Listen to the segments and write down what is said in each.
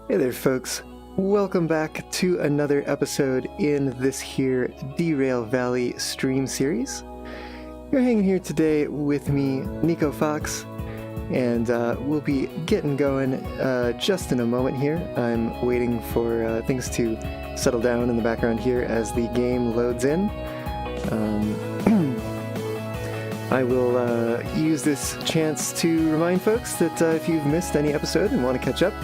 Hey there folks, welcome back to another episode in this here Derail Valley stream series. You're hanging here today with me, Nico Fox, and we'll be getting going just in a moment here. I'm waiting for things to settle down in the background here as the game loads in. I will use this chance to remind folks that if you've missed any episode and want to catch up,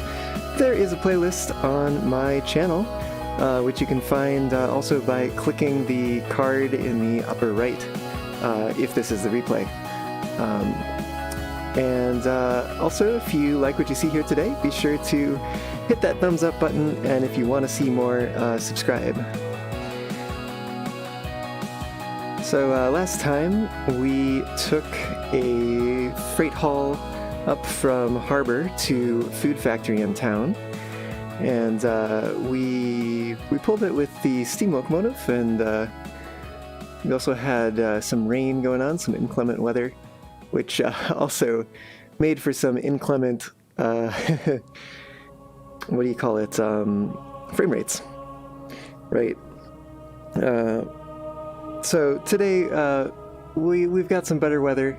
there is a playlist on my channel, which you can find also by clicking the card in the upper right, if this is the replay. And also, if you like what you see here today, be sure to hit that thumbs up button, and if you want to see more, subscribe. So last time we took a freight haul up from harbor to food factory in town, and we pulled it with the steam locomotive, and we also had some rain going on, some inclement weather, which also made for some inclement what do you call it, frame rates, right? So today we've got some better weather,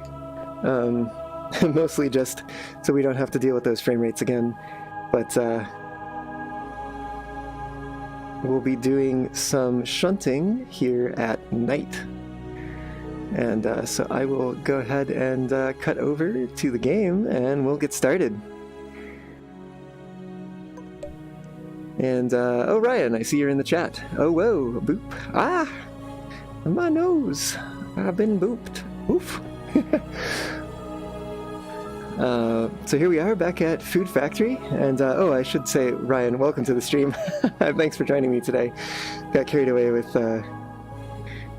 mostly just so we don't have to deal with those frame rates again, but we'll be doing some shunting here at night. And so I will go ahead and cut over to the game and we'll get started. And oh, Ryan, I see you're in the chat. Oh, whoa, boop. Ah, my nose. I've been booped. Oof. So here we are back at Food Factory, and oh, I should say, Ryan, welcome to the stream. Thanks for joining me today. Got carried away with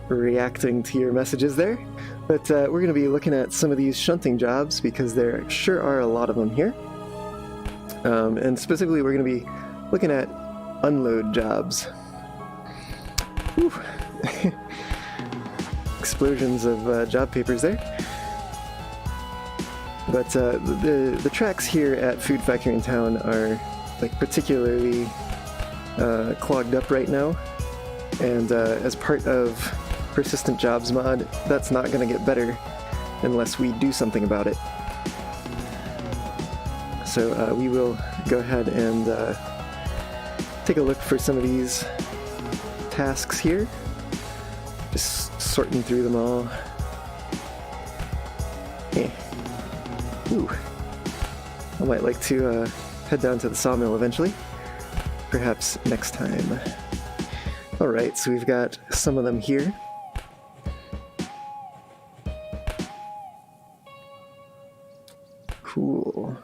reacting to your messages there, but we're going to be looking at some of these shunting jobs because there sure are a lot of them here. And specifically, we're going to be looking at unload jobs. Whew. Explosions of job papers there. But the tracks here at Food Factory in town are like particularly clogged up right now, and as part of Persistent Jobs mod, that's not going to get better unless we do something about it. So we will go ahead and take a look for some of these tasks here, just sorting through them all. Ooh. I might like to head down to the sawmill eventually. Perhaps next time. Alright, so we've got some of them here. Cool.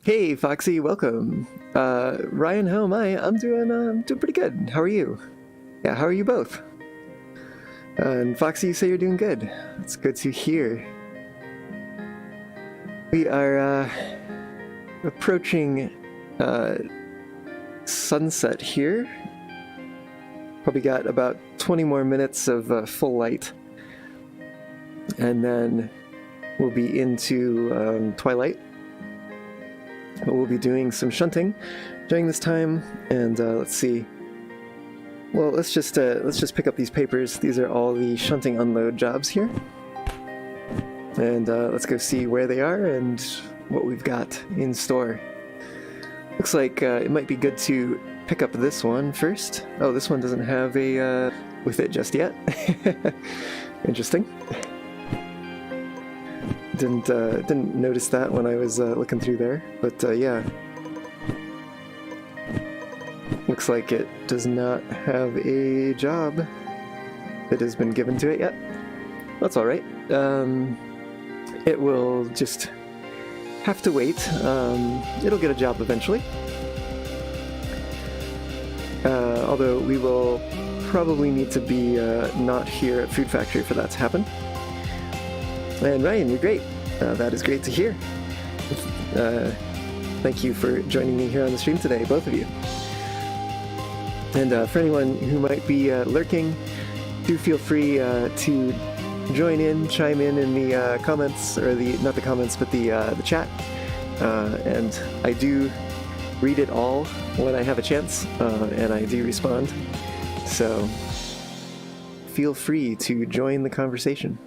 Hey, Foxy, welcome. Ryan, how am I? I'm doing pretty good. How are you? Yeah, how are you both? And Foxy, you say you're doing good. That's good to hear. We are approaching sunset here. Probably got about 20 more minutes of full light. And then we'll be into twilight. But we'll be doing some shunting during this time, and let's see. Well, let's just pick up these papers. These are all the shunting unload jobs here, and let's go see where they are and what we've got in store. Looks like it might be good to pick up this one first. Oh, this one doesn't have a with it just yet. Interesting. Didn't notice that when I was looking through there, but yeah. Looks like it does not have a job that has been given to it yet. That's alright. It will just have to wait. It'll get a job eventually. Although we will probably need to be not here at Food Factory for that to happen. And Ryan, you're great. That is great to hear. Thank you for joining me here on the stream today, both of you. And for anyone who might be lurking, do feel free to join in, chime in the comments, or not the comments, but the chat, and I do read it all when I have a chance, and I do respond. So feel free to join the conversation.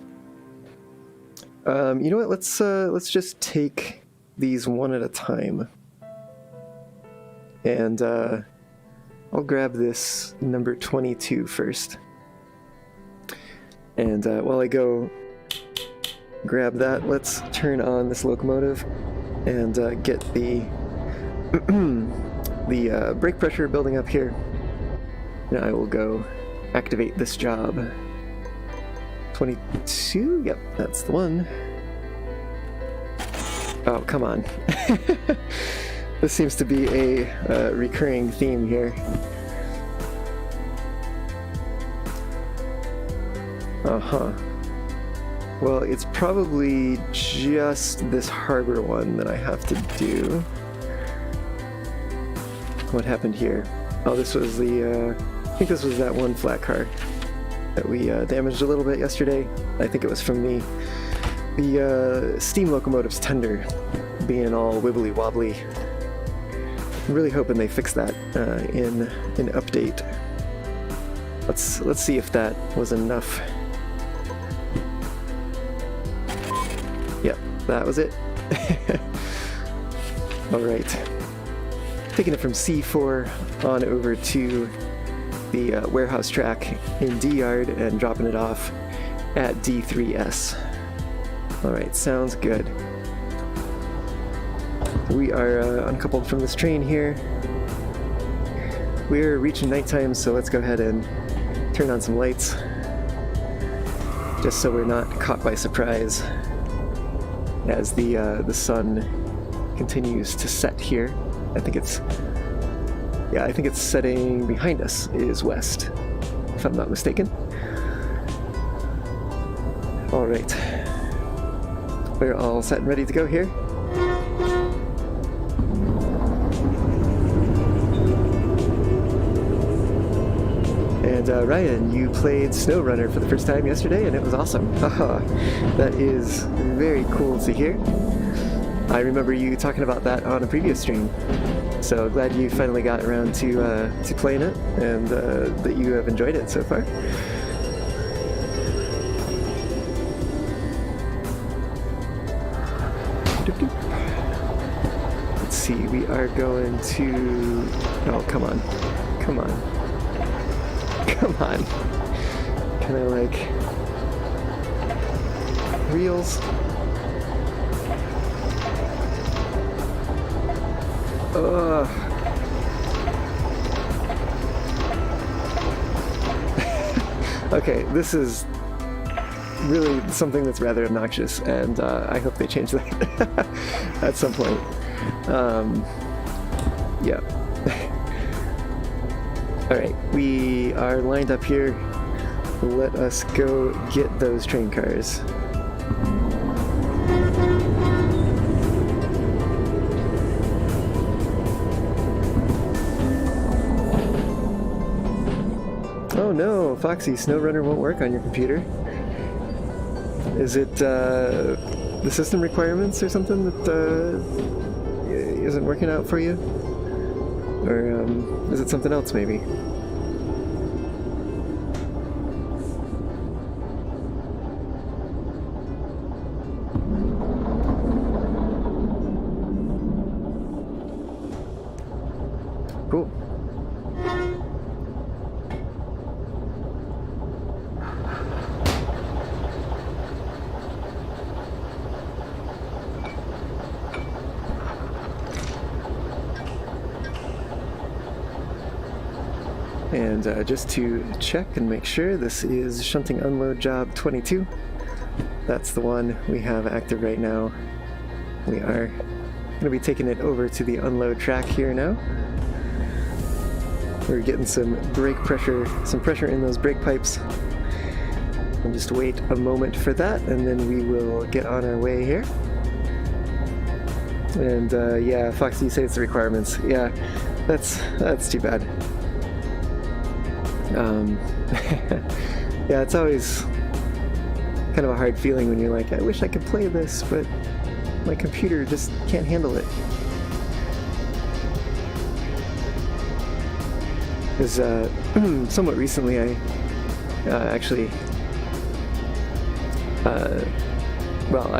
You know what? Let's just take these one at a time, and I'll grab this number 22 first. And while I go grab that, let's turn on this locomotive and get the the brake pressure building up here. And I will go activate this job. 22? Yep, that's the one. Oh, come on. This seems to be a recurring theme here. Uh-huh. Well, it's probably just this harbor one that I have to do. What happened here? Oh, this was the, I think this was that one flat car that we damaged a little bit yesterday. I think it was from the steam locomotive's tender being all wibbly wobbly. I'm really hoping they fix that in an update. Let's see if that was enough. Yep, that was it. Alright. Taking it from C4 on over to the warehouse track in D yard and dropping it off at D3S. Alright, sounds good. We are uncoupled from this train here. We're reaching nighttime, so let's go ahead and turn on some lights, just so we're not caught by surprise as the sun continues to set here. I think it's setting behind us is west, if I'm not mistaken. All right, we're all set and ready to go here. And Ryan, you played SnowRunner for the first time yesterday, and it was awesome. That is very cool to hear. I remember you talking about that on a previous stream, so glad you finally got around to playing it, and that you have enjoyed it so far. Let's see, we are going to... Oh, come on. Come on. Come on. Can I, like... Reels? Ugh. Okay, this is really something that's rather obnoxious, and I hope they change that at some point. Yeah. Alright, we are lined up here. Let us go get those train cars. Oh no, Foxy, SnowRunner won't work on your computer. Is it the system requirements or something that isn't working out for you? Or is it something else maybe? Cool. And just to check and make sure, this is Shunting Unload Job 22. That's the one we have active right now. We are going to be taking it over to the unload track here now. We're getting some brake pressure, some pressure in those brake pipes. We'll just wait a moment for that, and then we will get on our way here. And yeah, Foxy, you say it's the requirements. Yeah, that's too bad. Yeah, it's always kind of a hard feeling when you're like, I wish I could play this, but My computer just can't handle it. Because somewhat recently I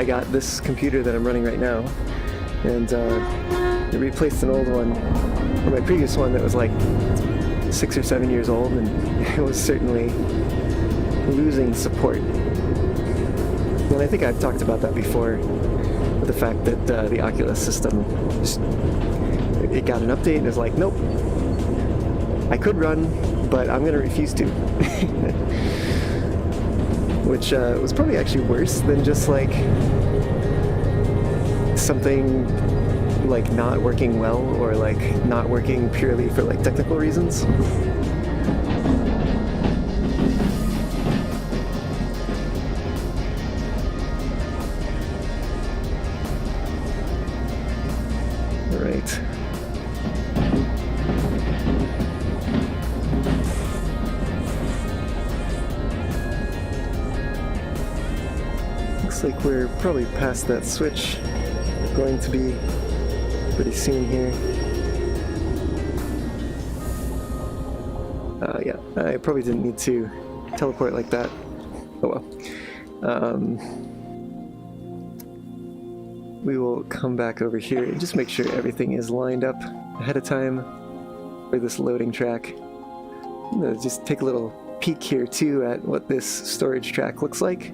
I got this computer that I'm running right now, and it replaced an old one, or my previous one that was like 6 or 7 years old, and it was certainly losing support. And I think I've talked about that before, with the fact that the Oculus system, it got an update and it was like, nope, I could run, but I'm going to refuse to. Which was probably actually worse than just like something like not working well, or like not working purely for like technical reasons. All right. Looks like we're probably past that switch. Going to be pretty soon here. Yeah, I probably didn't need to teleport like that. Oh well. We will come back over here and just make sure everything is lined up ahead of time for this loading track. I'm gonna just take a little peek here too at what this storage track looks like.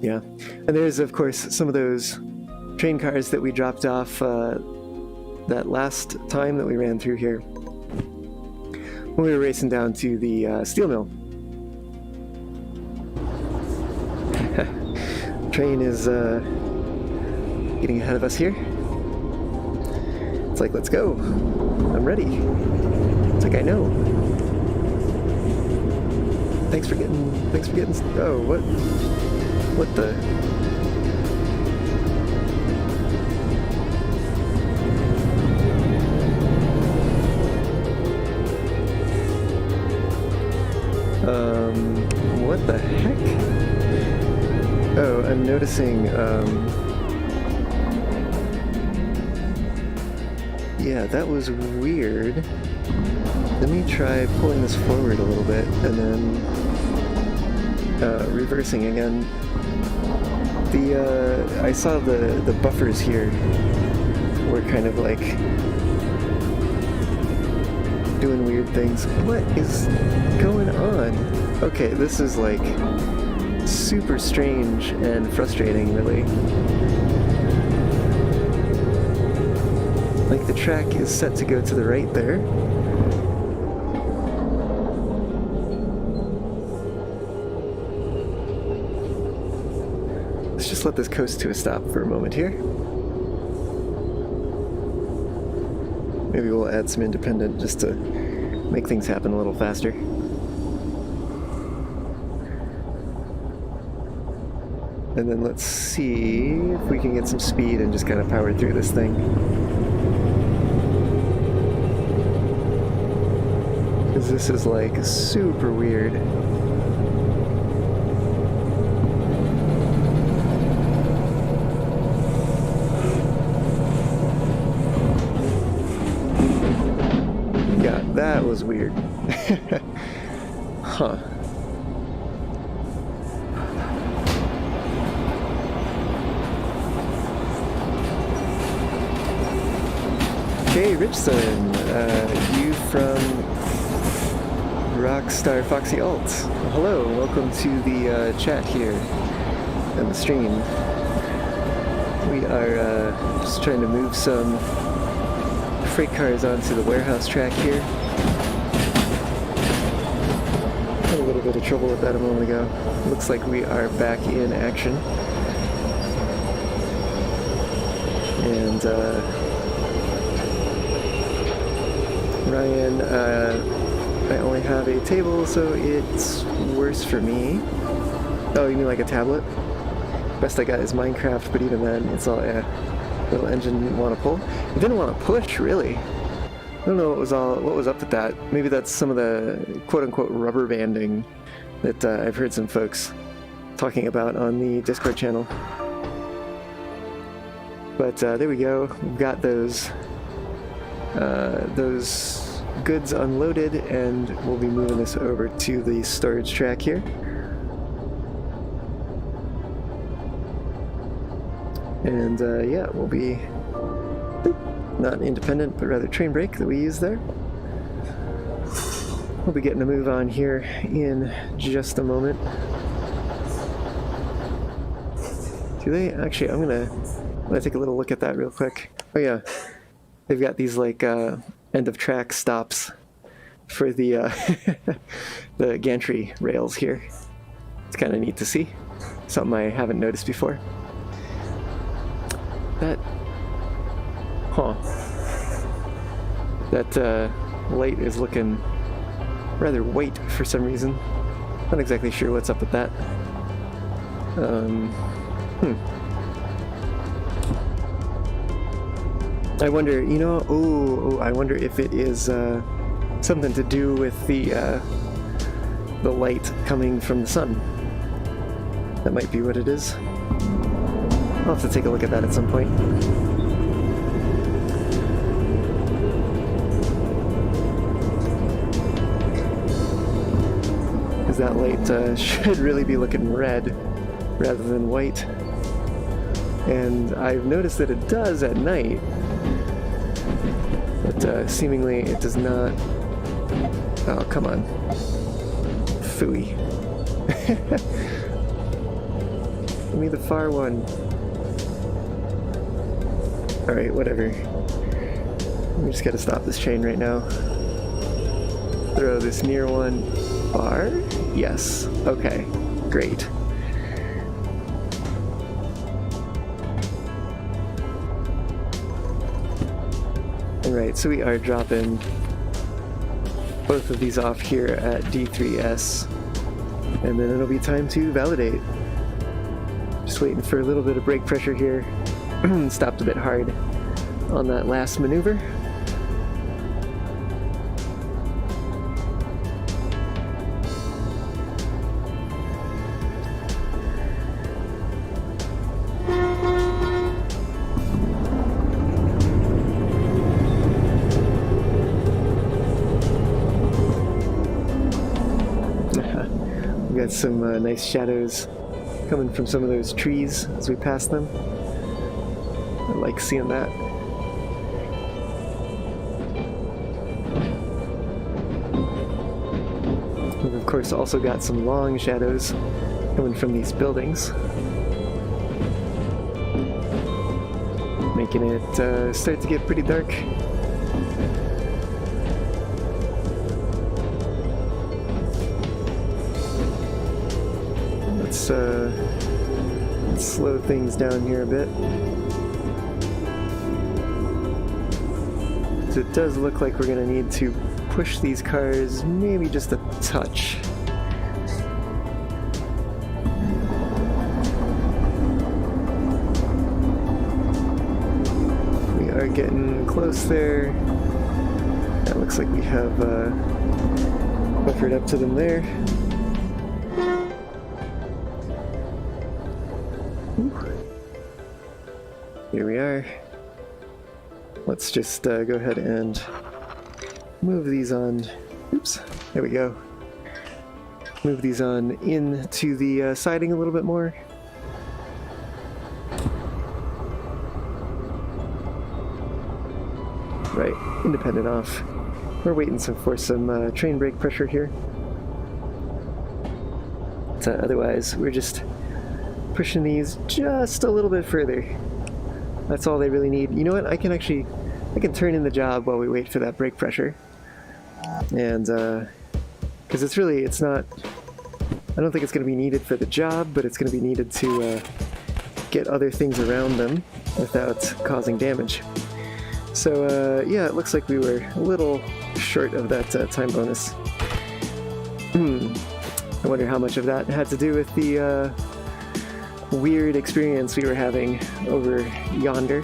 Yeah, and there's of course some of those train cars that we dropped off that last time that we ran through here when we were racing down to the steel mill. Train is getting ahead of us here. It's like, let's go. I'm ready. It's like, I know. Thanks for getting. Oh, what the? What the heck? Oh, I'm noticing, yeah, that was weird. Let me try pulling this forward a little bit and then reversing again. I saw the buffers here were kind of like doing weird things. What is going on? Okay, this is like super strange and frustrating, really. Like the track is set to go to the right there. Let's just let this coast to a stop for a moment here. Maybe we'll add some independent just to make things happen a little faster. And then let's see if we can get some speed and just kind of power through this thing. Because this is like super weird. Yeah, that was weird. Huh. Hey Richson, you from Rockstar Foxy Alt. Well, hello, welcome to the chat here on the stream. We are just trying to move some freight cars onto the warehouse track here. Had a little bit of trouble with that a moment ago. Looks like we are back in action. And Ryan, I only have a table, so it's worse for me. Oh, you mean like a tablet? Best I got is Minecraft, but even then, it's all, little engine didn't want to pull. It didn't want to push, really. I don't know what was up with that. Maybe that's some of the quote-unquote rubber banding that I've heard some folks talking about on the Discord channel. But there we go. We've got those goods unloaded, and we'll be moving this over to the storage track here. And yeah, we'll be not independent, but rather train brake that we use there. We'll be getting a move on here in just a moment. Do they actually? I'm gonna take a little look at that real quick. Oh yeah, they've got these like end of track stops for the the gantry rails here. It's kind of neat to see. Something I haven't noticed before. That light is looking rather white for some reason. Not exactly sure what's up with that. I wonder, you know, I wonder if it is something to do with the light coming from the sun. That might be what it is. I'll have to take a look at that at some point. Because that light should really be looking red rather than white. And I've noticed that it does at night. But seemingly it does not. Oh, come on. Phooey. Give me the far one. Alright, whatever. We just gotta stop this train right now. Throw this near one. Far? Yes. Okay. Great. Alright, so we are dropping both of these off here at D3S, and then it'll be time to validate. Just waiting for a little bit of brake pressure here. Stopped a bit hard on that last maneuver. We got some nice shadows coming from some of those trees as we pass them. I like seeing that. We've of course also got some long shadows coming from these buildings, making it start to get pretty dark. Let's slow things down here a bit. So it does look like we're going to need to push these cars maybe just a touch. We are getting close there. That looks like we have buffered up to them there. Here we are. Let's just go ahead and move these on. Oops, there we go. Move these on into the siding a little bit more. Right, independent off. We're waiting for some train brake pressure here. So otherwise, we're just pushing these just a little bit further. That's all they really need. You know what? I can turn in the job while we wait for that brake pressure. And because it's not, I don't think it's going to be needed for the job, but it's going to be needed to get other things around them without causing damage. So yeah, it looks like we were a little short of that time bonus. I wonder how much of that had to do with the weird experience we were having over yonder.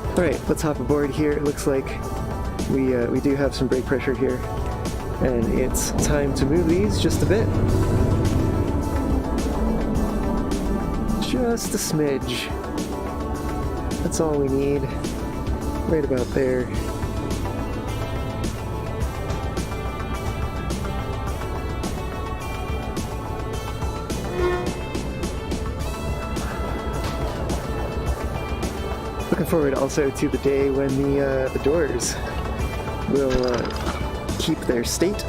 Alright, let's hop aboard here. It looks like we do have some brake pressure here, and it's time to move these just a bit. Just a smidge. That's all we need. Right about there. Looking forward also to the day when the doors will keep their state.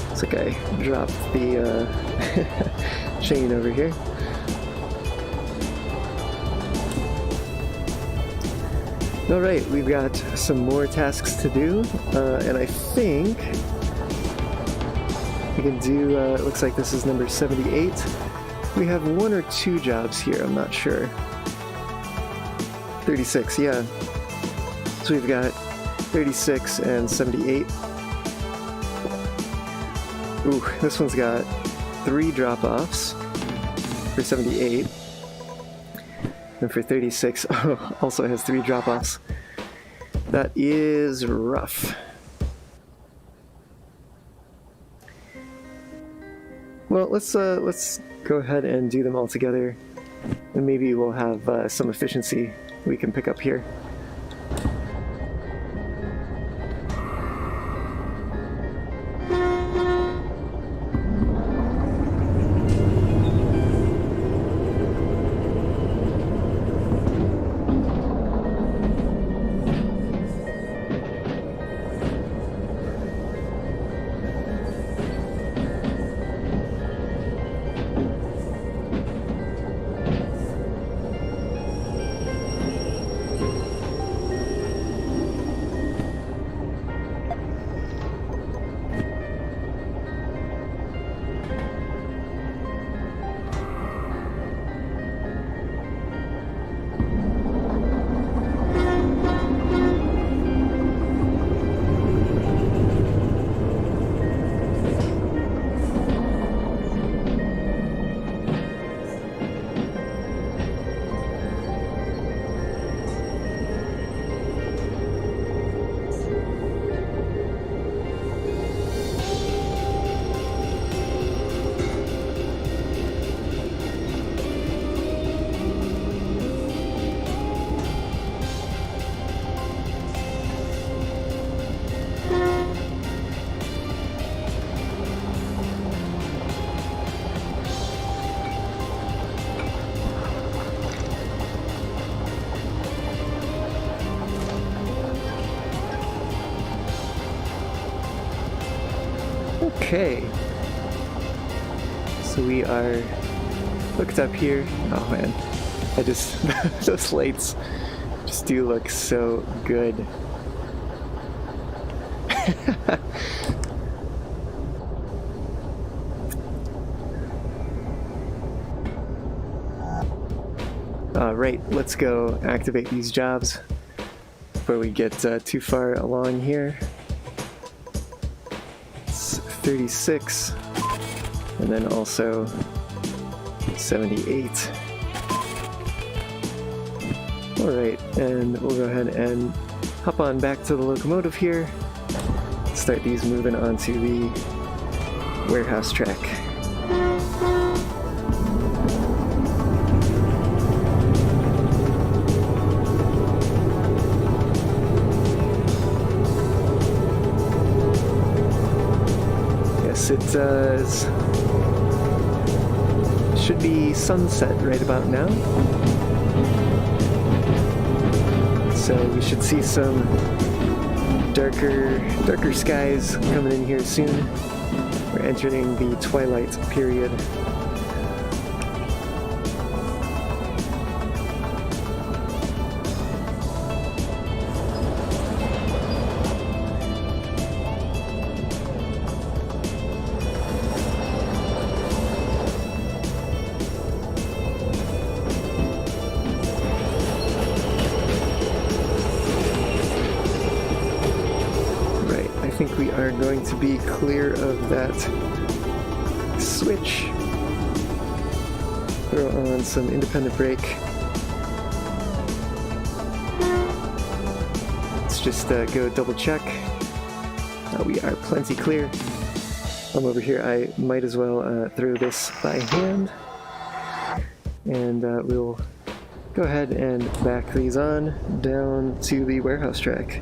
Looks like I dropped the chain over here. Alright, we've got some more tasks to do, and I think we can do, it looks like this is number 78. We have one or two jobs here, I'm not sure. 36, yeah. So we've got 36 and 78. Ooh, this one's got 3 drop-offs for 78. And for 36, also has 3 drop-offs. That is rough. Well, let's go ahead and do them all together, and maybe we'll have some efficiency we can pick up here. Okay, so we are hooked up here. Oh man, I just, those lights just do look so good. Right, let's go activate these jobs before we get too far along here. 36, and then also 78. Alright, and we'll go ahead and hop on back to the locomotive here, start these moving onto the warehouse track. It should be sunset right about now, so we should see some darker skies coming in here soon. We're entering the twilight period. I think we are going to be clear of that switch. Throw on some independent brake. Let's just go double check. We are plenty clear. I'm over here. I might as well throw this by hand. And we'll go ahead and back these on down to the warehouse track.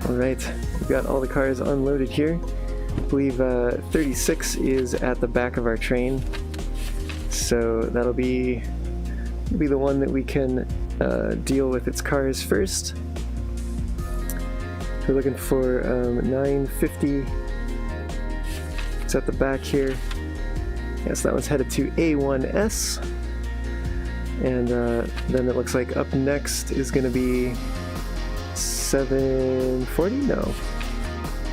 Alright, we've got all the cars unloaded here. I believe 36 is at the back of our train, so that'll be the one that we can deal with its cars first. We're looking for 950. It's at the back here. Yes, that one's headed to A1S. And then it looks like up next is going to be 740? No.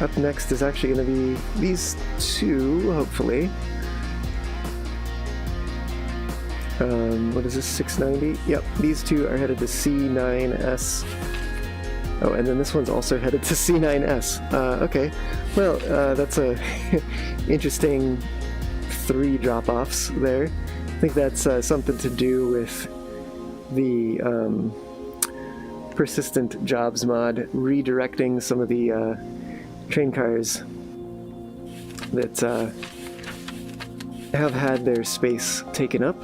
Up next is actually going to be these two, hopefully. What is this, 690? Yep, these two are headed to C9S. Oh, and then this one's also headed to C9S. Okay, well, that's a interesting 3 drop-offs there. I think that's something to do with the persistent jobs mod redirecting some of the train cars that have had their space taken up.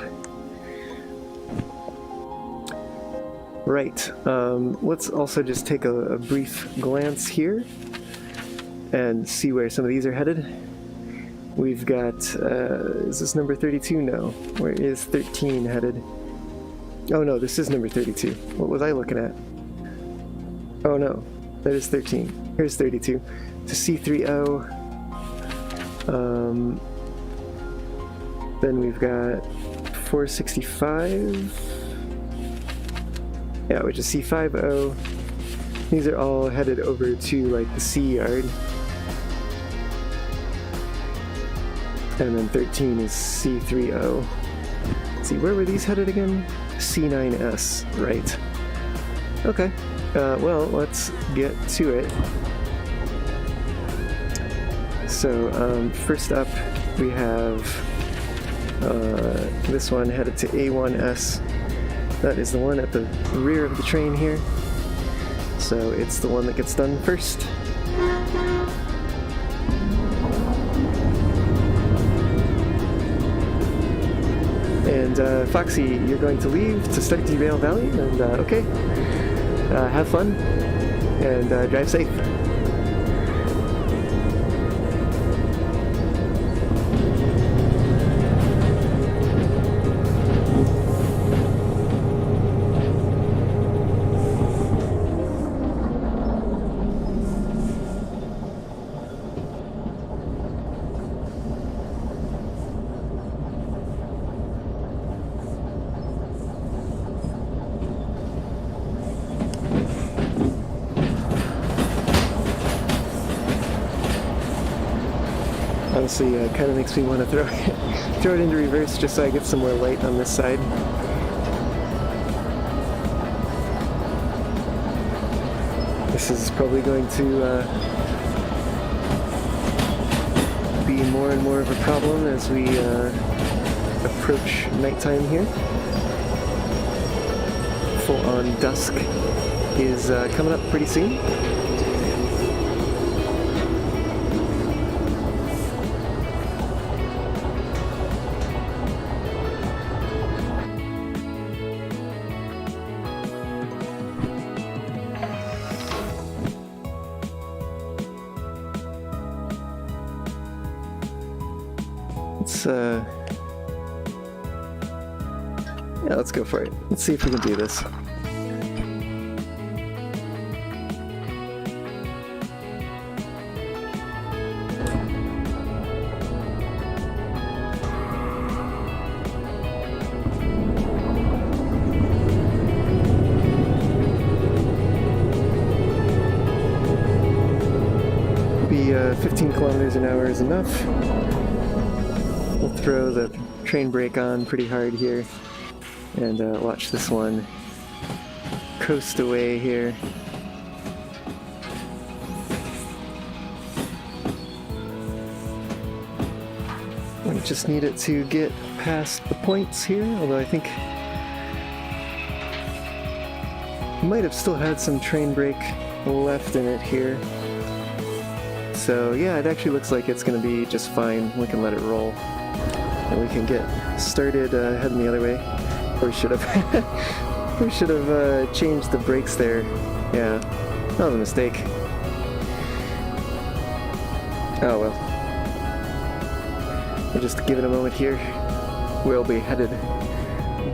Right, let's also just take a brief glance here and see where some of these are headed. We've got, is this number 32? No. Where is 13 headed? Oh no, this is number 32. What was I looking at? Oh no, that is 13. Here's 32. To C30. Then we've got 465. Yeah, which is C50. These are all headed over to like the C yard. And then 13 is C30. Let's see, where were these headed again? C9S, right. Okay, well, let's get to it. So, first up, we have this one headed to A1S. That is the one at the rear of the train here. So it's the one that gets done first. And Foxy, you're going to leave to start Derail Valley, and okay. Have fun, and drive safe. Honestly, kind of makes me want to throw it into reverse just so I get some more light on this side. This is probably going to be more and more of a problem as we approach nighttime here. Full-on dusk is coming up pretty soon. yeah, let's go for it. Let's see if we can do this. Be 15 kilometers an hour is enough. We'll throw the train brake on pretty hard here and watch this one coast away here. We just need it to get past the points here, although I think we might have still had some train brake left in it here. So yeah, it actually looks like it's going to be just fine. We can let it roll. And we can get started heading the other way. Or we should have we should have changed the brakes there. Yeah, that was a mistake. Oh well. We'll just give it a moment here. We'll be headed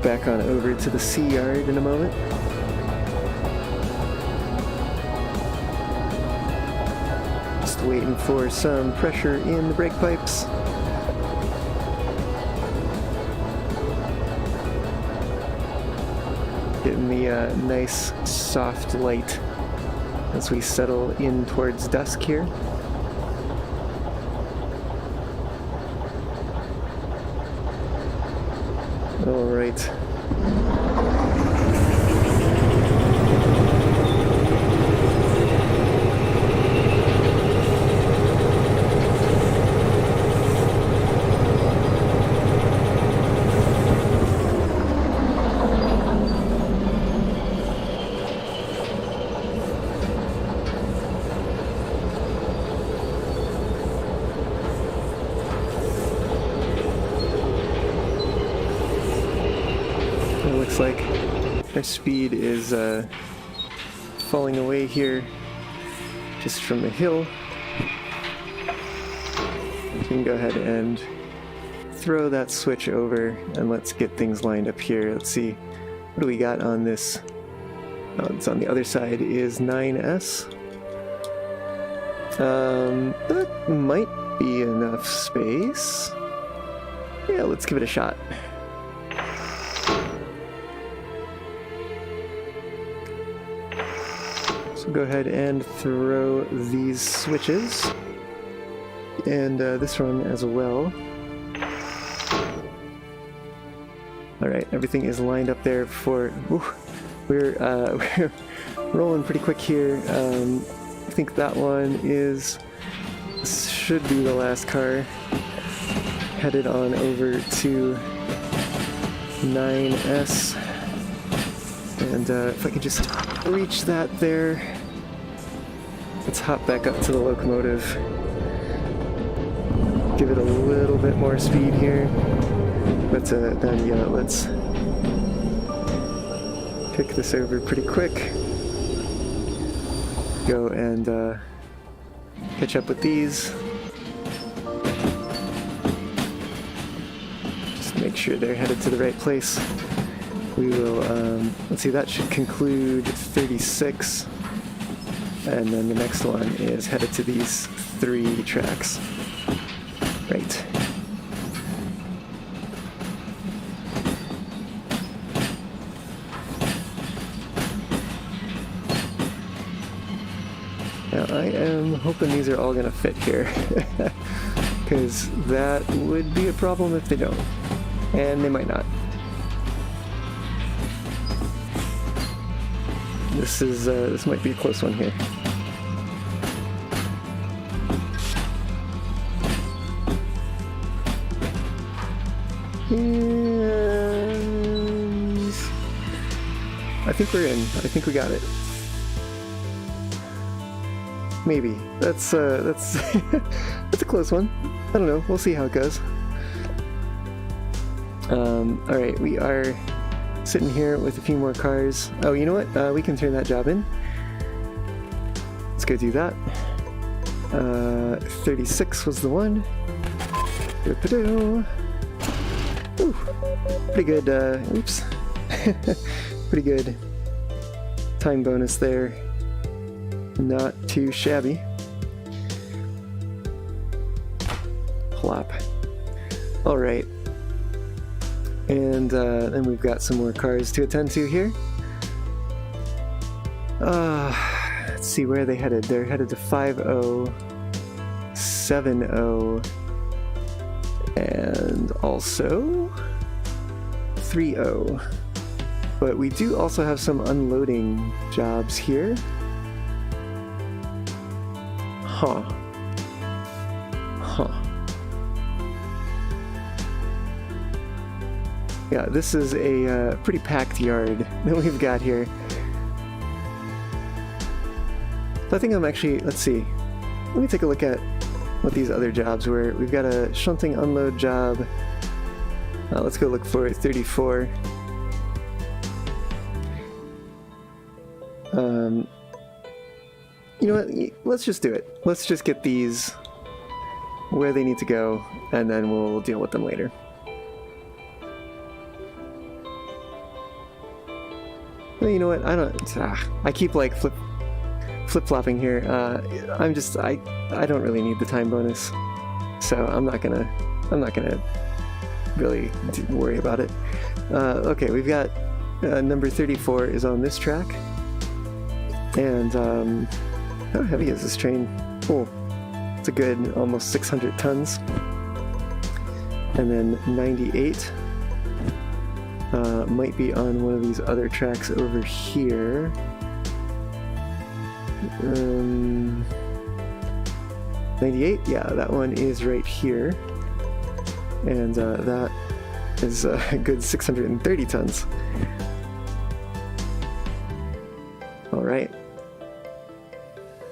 back on over to the sea yard in a moment. Just waiting for some pressure in the brake pipes. Getting the nice soft light as we settle in towards dusk here. All right. Looks like our speed is falling away here just from the hill. We can go ahead and throw that switch over and let's get things lined up here. Let's see, what do we got on this? Oh, it's on the other side is 9S. That might be enough space. Yeah, let's give it a shot. Go ahead and throw these switches and this one as well. Alright, everything is lined up there for... we're rolling pretty quick here. I think that one should be the last car. Headed on over to 9S. And if I could just reach that there. Let's hop back up to the locomotive. Give it a little bit more speed here. But then, yeah, let's pick this over pretty quick. Go and catch up with these. Just make sure they're headed to the right place. We will, let's see, that should conclude 36. And then the next one is headed to these 3 tracks. Right. Now I am hoping these are all going to fit here. Because that would be a problem if they don't. And they might not. This might be a close one here. And I think we're in. I think we got it. Maybe. That's that's a close one. I don't know. We'll see how it goes. All right, we are sitting here with a few more cars. Oh, you know what? We can turn that job in. Let's go do that. 36 was the one. Doo-doo-doo. Whew. Pretty good, oops. Pretty good time bonus there. Not too shabby. Plop. Alright. And then we've got some more cars to attend to here. Let's see, where are they headed? They're headed to 5-0, 7-0, and also 3-0. But we do also have some unloading jobs here. Huh. Yeah, this is a pretty packed yard that we've got here. So I think I'm actually, let's see. Let me take a look at what these other jobs were. We've got a shunting unload job. Let's go look for 34. You know what? Let's just do it. Let's just get these where they need to go, and then we'll deal with them later. Well, you know what? I keep like flip-flopping here. I don't really need the time bonus, so I'm not gonna really worry about it. Okay, we've got number 34 is on this track, and how heavy is this train? Oh, it's a good almost 600 tons. And then 98 might be on one of these other tracks over here. 98, yeah, that one is right here, and that is a good 630 tons. All right,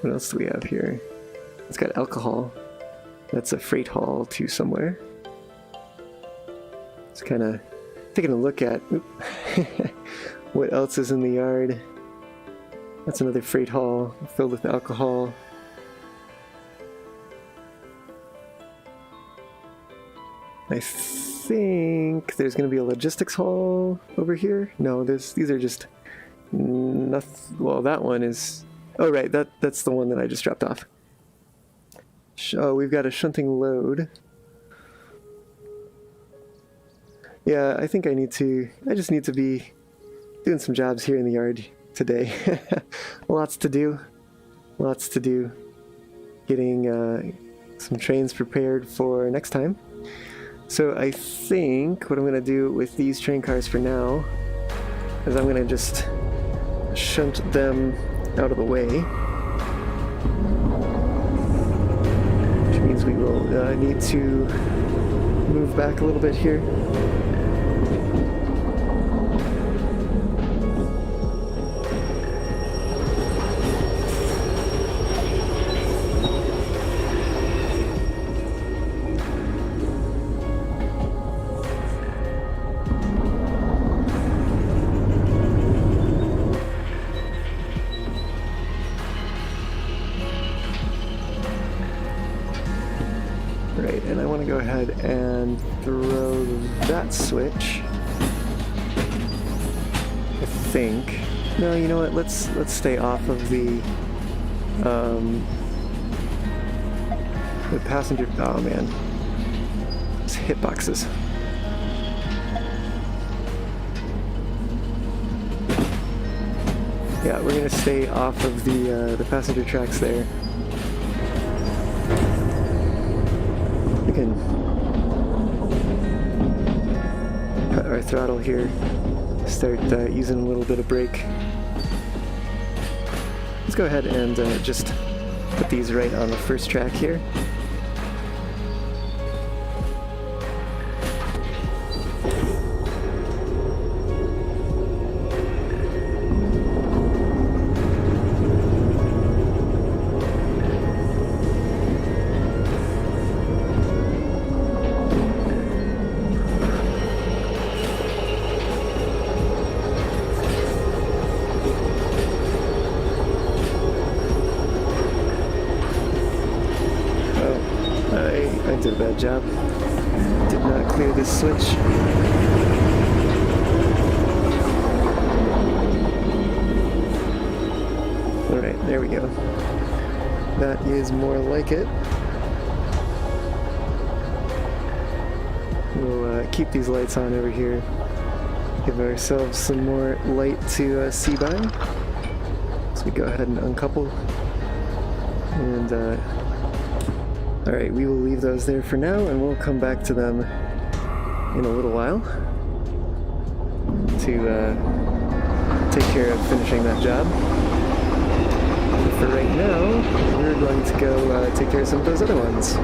what else do we have here? It's got alcohol. That's a freight haul to somewhere. Just kind of taking a look at what else is in the yard. That's another freight haul filled with alcohol. I think there's going to be a logistics haul over here. No, these are just nothing. Well, that one is. Oh, right, that's the one that I just dropped off. Oh, we've got a shunting load. Yeah, I think I just need to be doing some jobs here in the yard today. Lots to do. Getting some trains prepared for next time. So I think what I'm going to do with these train cars for now is I'm going to just shunt them out of the way. Which means we will need to move back a little bit here. Right, and I want to go ahead and throw that switch. I think. No, you know what? Let's stay off of the passenger. Oh man, it's hitboxes. Yeah, we're gonna stay off of the passenger tracks there. We can cut our throttle here. Start using a little bit of brake. Let's go ahead and just put these right on the first track here. I did a bad job. Did not clear this switch. Alright, there we go. That is more like it. We'll keep these lights on over here. Give ourselves some more light to see by. So we go ahead and uncouple. And alright, we will leave those there for now, and we'll come back to them in a little while to take care of finishing that job. But for right now, we're going to go take care of some of those other ones.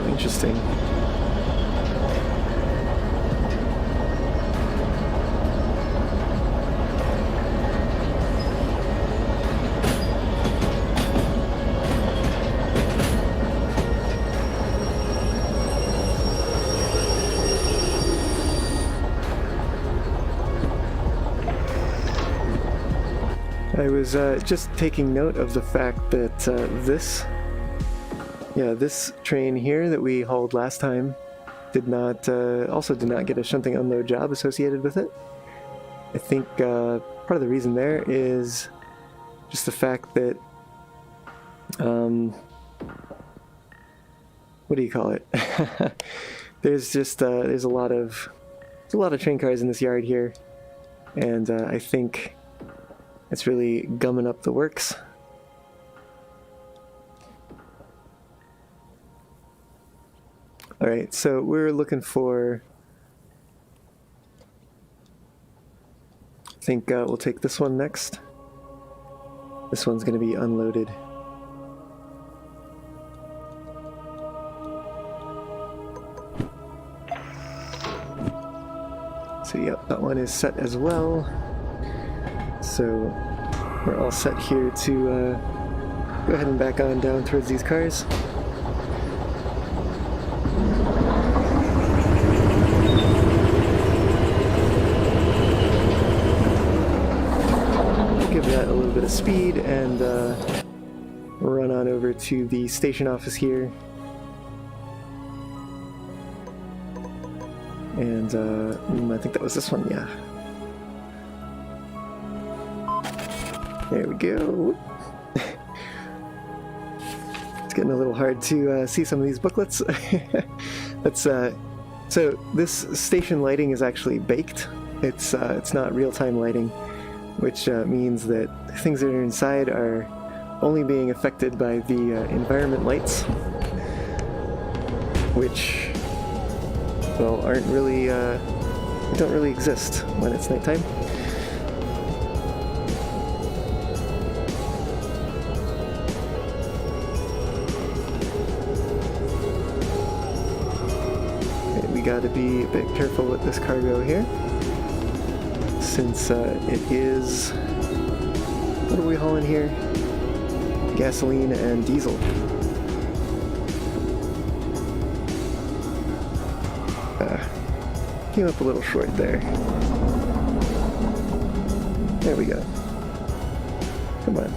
Interesting. I was just taking note of the fact that this train here that we hauled last time also did not get a shunting unload job associated with it. I think part of the reason there is just the fact that what do you call it? There's just there's a lot of train cars in this yard here, and I think it's really gumming up the works. Alright, so we're looking for, I think we'll take this one next. This one's going to be unloaded. So yep, that one is set as well. So we're all set here to go ahead and back on down towards these cars. Give that a little bit of speed and run on over to the station office here. And I think that was this one, yeah. There we go. It's getting a little hard to see some of these booklets. That's so this station lighting is actually baked. It's not real-time lighting, which means that things that are inside are only being affected by the environment lights, which, well, aren't really don't really exist when it's nighttime. We got to be a bit careful with this cargo here, since it is, what are we hauling here? Gasoline and diesel. Came up a little short there. There we go. Come on.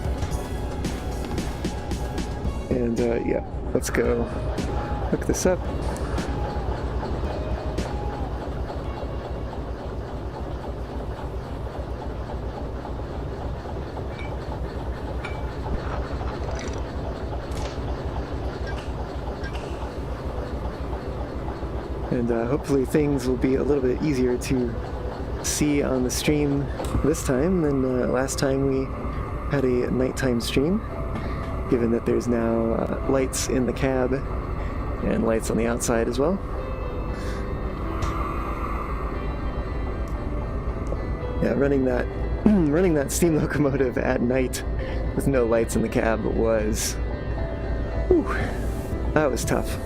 And yeah, let's go hook this up. And hopefully things will be a little bit easier to see on the stream this time than last time we had a nighttime stream, given that there's now lights in the cab and lights on the outside as well. Yeah, running that steam locomotive at night with no lights in the cab was, whew, that was tough.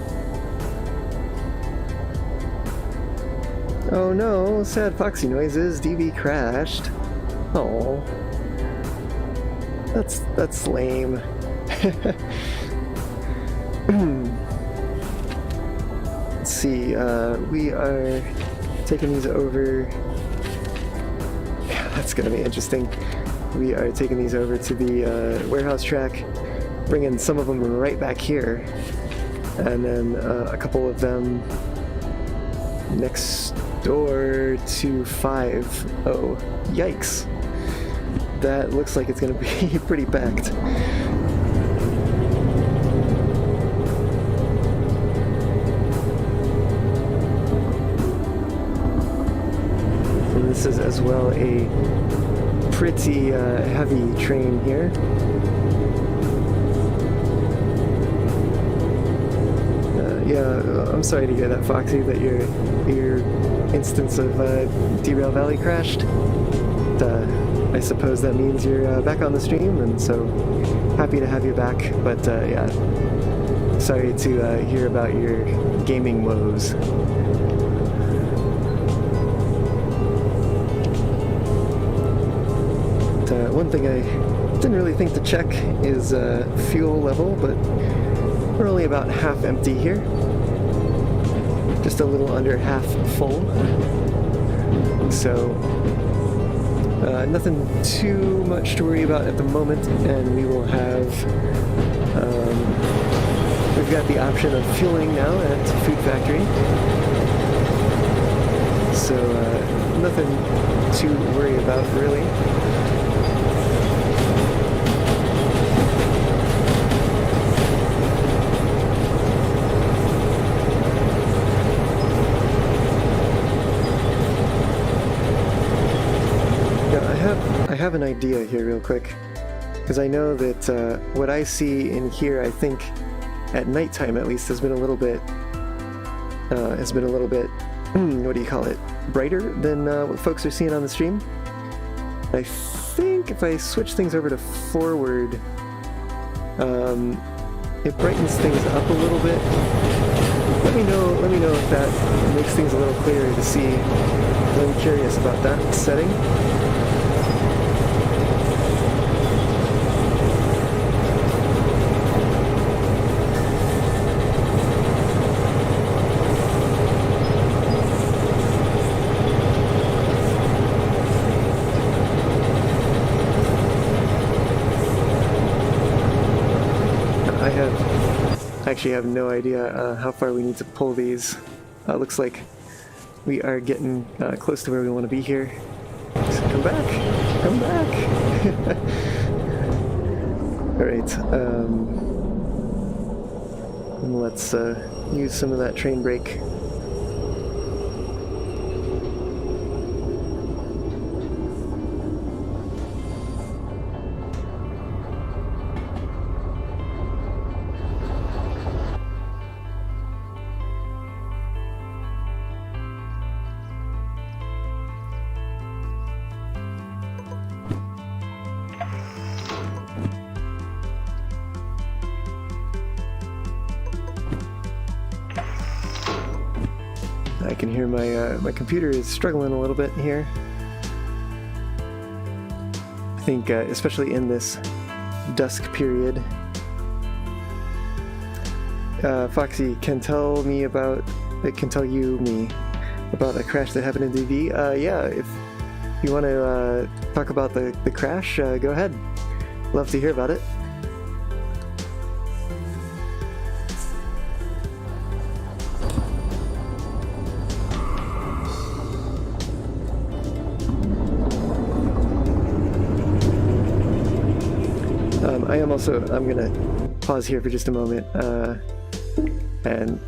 Oh no, sad Foxy noises. DV crashed. Oh, that's lame. Let's see. We are taking these over. Yeah, that's gonna be interesting. We are taking these over to the warehouse track, bringing some of them right back here, and then a couple of them next door to 5. Oh, yikes. That looks like it's going to be pretty packed. And this is as well a pretty heavy train here. Yeah, I'm sorry to hear that, Foxy, that your instance of Derail Valley crashed. I suppose that means you're back on the stream, and so happy to have you back. But yeah, sorry to hear about your gaming woes. One thing I didn't really think to check is fuel level, but we're only about half empty here. Just a little under half full. So nothing too much to worry about at the moment, and we will have we've got the option of fueling now at Food Factory, so nothing to worry about really. I have an idea here real quick, because I know that what I see in here, I think at nighttime at least, has been a little bit what do you call it, brighter than what folks are seeing on the stream. I think if I switch things over to forward, it brightens things up a little bit. Let me know if that makes things a little clearer to see. I'm curious about that setting. I actually have no idea how far we need to pull these. Looks like we are getting close to where we want to be here. So come back! Come back! Alright, let's use some of that train brake. I can hear my computer is struggling a little bit here. I think especially in this dusk period. Foxy can tell you me about a crash that happened in DV. Yeah, if you want to talk about the crash, go ahead. Love to hear about it. I'm gonna pause here for just a moment, and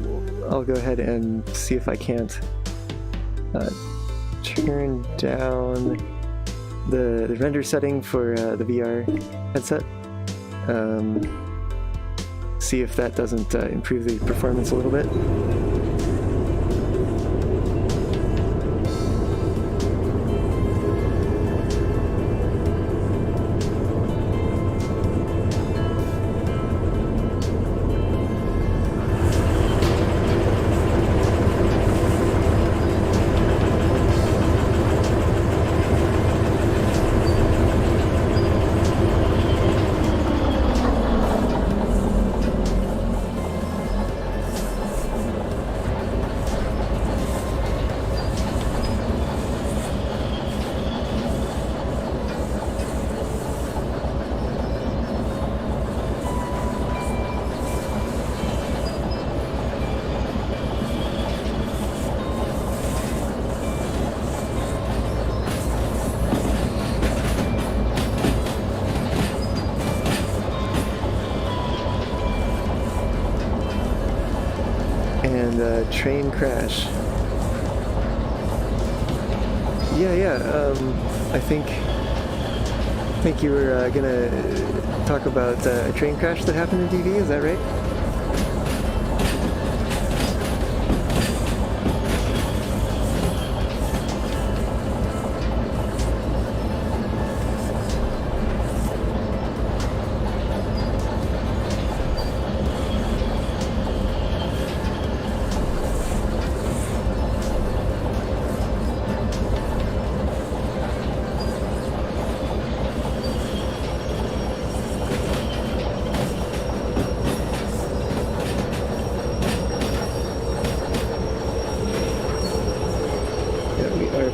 I'll go ahead and see if I can't turn down the render setting for the VR headset. See if that doesn't improve the performance a little bit. train crash. I think you were gonna talk about a train crash that happened in DV, is that right?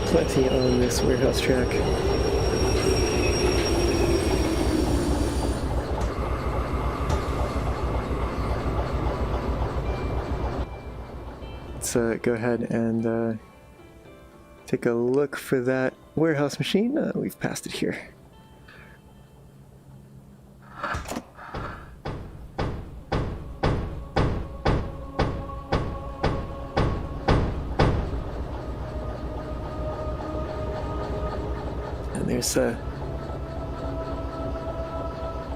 Plenty on this warehouse track. Let's go ahead and take a look for that warehouse machine. We've passed it here. There's I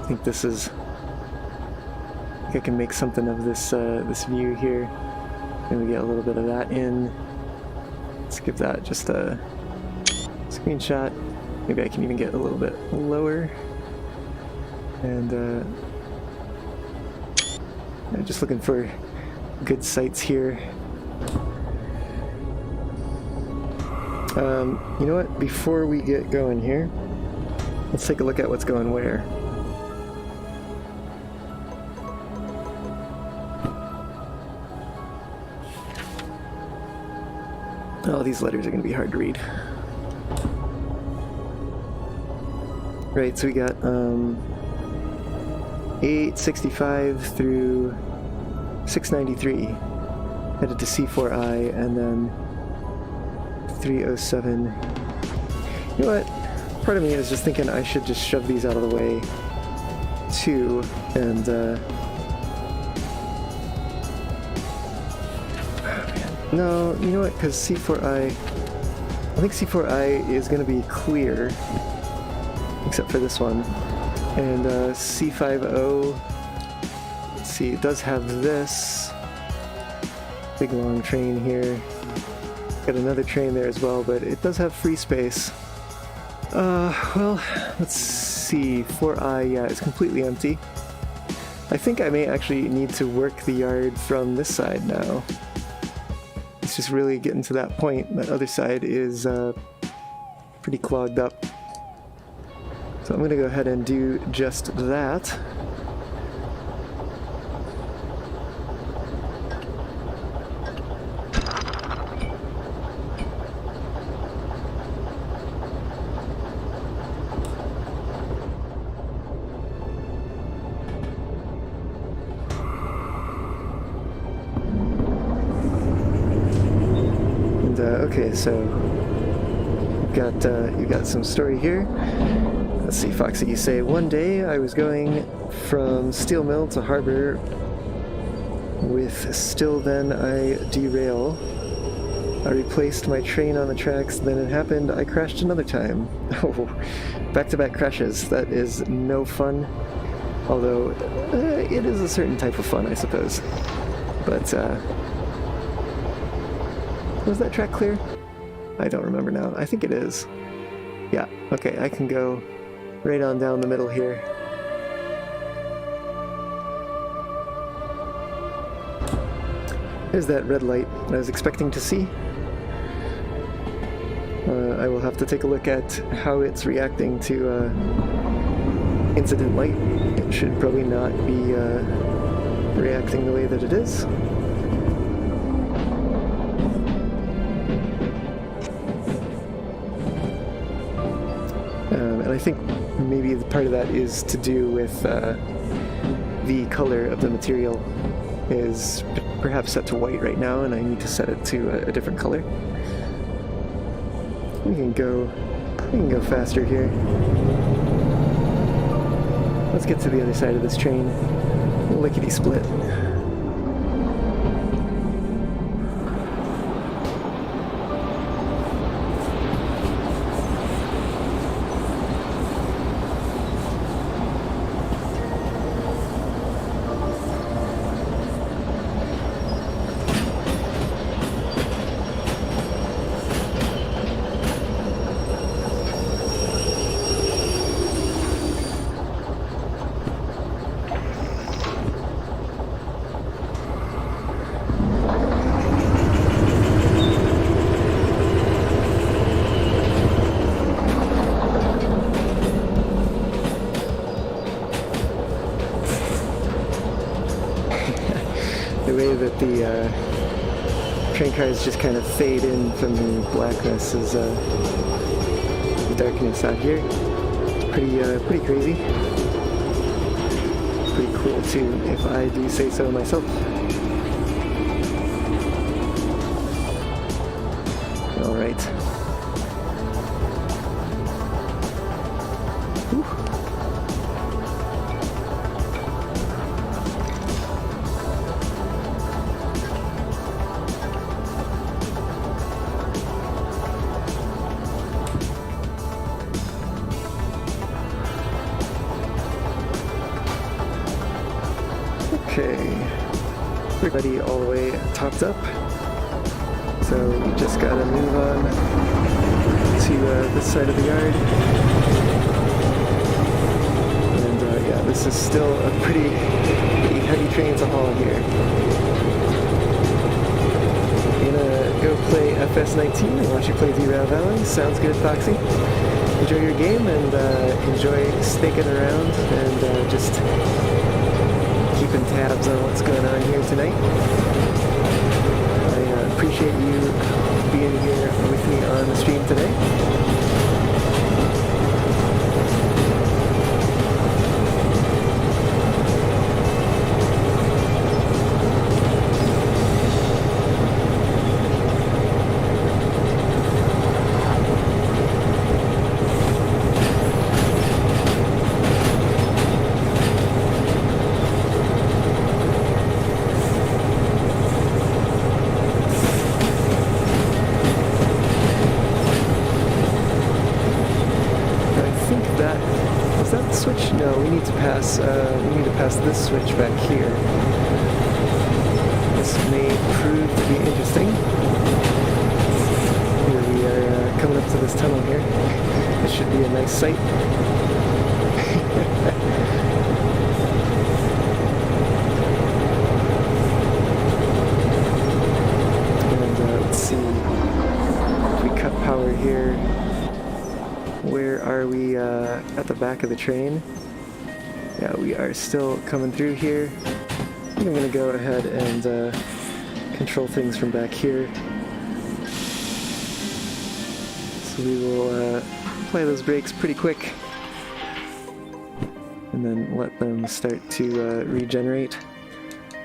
think this is, I think I can make something of this this view here. Maybe get a little bit of that in. Let's give that just a screenshot. Maybe I can even get a little bit lower. And I'm just looking for good sights here. You know what? Before we get going here, let's take a look at what's going where. Oh, these letters are going to be hard to read. Right, so we got 865 through 693 headed to C4I, and then 307. You know what? Part of me is just thinking I should just shove these out of the way too, and no, you know what? Because C4I, I think C4I is going to be clear, except for this one, and C50. Let's see, it does have this big long train here. Got another train there as well, but it does have free space. Well, let's see. 4I, yeah, it's completely empty. I think I may actually need to work the yard from this side now. It's just really getting to that point. That other side is pretty clogged up. So I'm going to go ahead and do just that. Okay, so you've got some story here. Let's see, Foxy, you say, one day I was going from steel mill to harbor with still, then I derail. I replaced my train on the tracks, then it happened, I crashed another time. Oh, back-to-back crashes, that is no fun. Although, it is a certain type of fun, I suppose. But, was that track clear? I don't remember now. I think it is. Yeah, okay, I can go right on down the middle here. There's that red light I was expecting to see. I will have to take a look at how it's reacting to incident light. It should probably not be reacting the way that it is. And I think maybe part of that is to do with the color of the material is perhaps set to white right now, and I need to set it to a different color. We can go faster here. Let's get to the other side of this train. Lickety split. that the train cars just kind of fade in from the blackness as the darkness out here. Pretty crazy. Pretty cool too, if I do say so myself. All right. Whew. Okay, everybody all the way topped up, so we just gotta move on to this side of the yard, and yeah, this is still a pretty heavy train to haul here. I'm gonna go play FS19 and watch you play Derail Valley. Sounds good, Foxy. Enjoy your game and enjoy staking around and just keeping tabs on what's going on here tonight. I appreciate you being here with me on the stream today. Switch? No, we need to pass this switch back here. This may prove to be interesting. Here we are coming up to this tunnel here. This should be a nice sight. And let's see. If we cut power here. Where are we at the back of the train? Yeah, we are still coming through here. I think I'm going to go ahead and control things from back here. So we will apply those brakes pretty quick and then let them start to regenerate.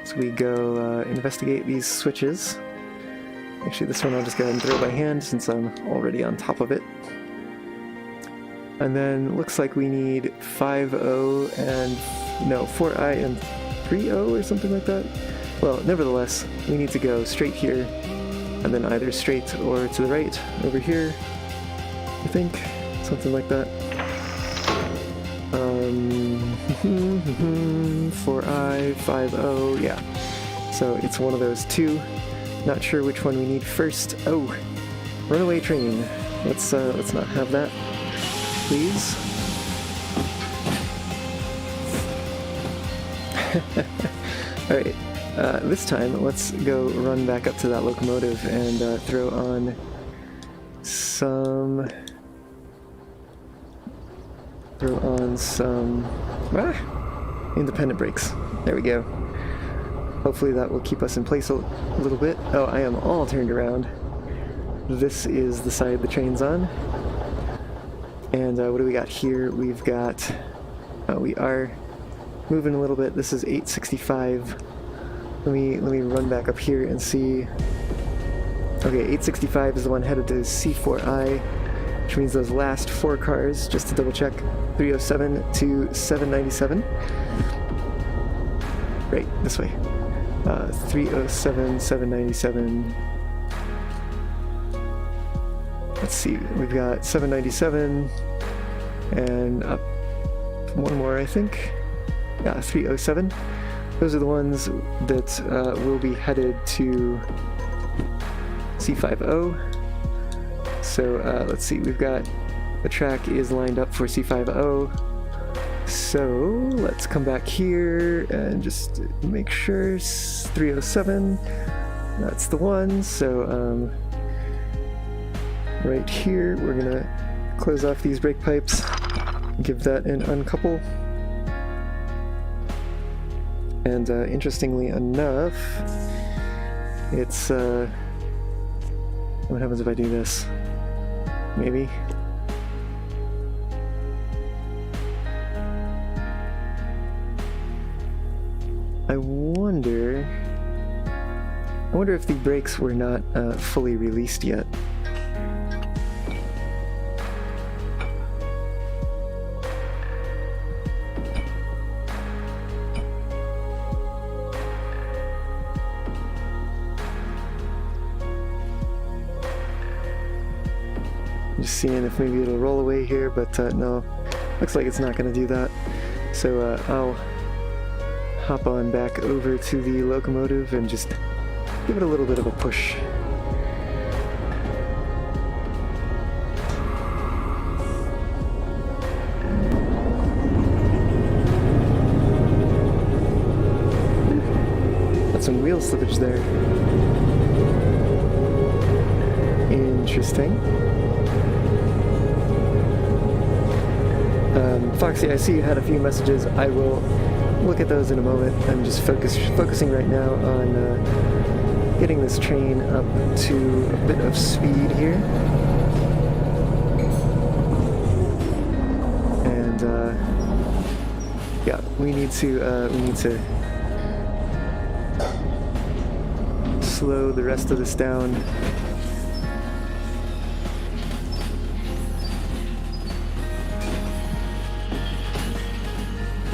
So we go investigate these switches. Actually, this one I'll just go ahead and throw by hand since I'm already on top of it. And then looks like we need 5O and, no, 4I and 3O or something like that. Well, nevertheless, we need to go straight here, and then either straight or to the right, over here, I think, something like that. 4I, 5O, yeah. So it's one of those two. Not sure which one we need first. Oh, runaway train. Let's not have that. Please. Alright, this time let's go run back up to that locomotive and throw on some independent brakes. There we go. Hopefully that will keep us in place a little bit. Oh, I am all turned around. This is the side the train's on. And what do we got here? We've got, we are moving a little bit. This is 865. Let me run back up here and see. Okay, 865 is the one headed to C4I, which means those last four cars, just to double check, 307 to 797. Right, this way. 307, 797. Let's see, we've got 797 and up one more, I think. Yeah, 307. Those are the ones that will be headed to C50. So let's see, we've got the track is lined up for C50. So let's come back here and just make sure 307. That's the one. So right here, we're gonna close off these brake pipes, give that an uncouple. And interestingly enough, It's, what happens if I do this? Maybe? I wonder if the brakes were not fully released yet. Just seeing if maybe it'll roll away here, but no, looks like it's not going to do that. So I'll hop on back over to the locomotive and just give it a little bit of a push. Got some wheel slippage there. Interesting. Foxy, I see you had a few messages. I will look at those in a moment. I'm just focusing right now on getting this train up to a bit of speed here. And yeah, we need to slow the rest of this down.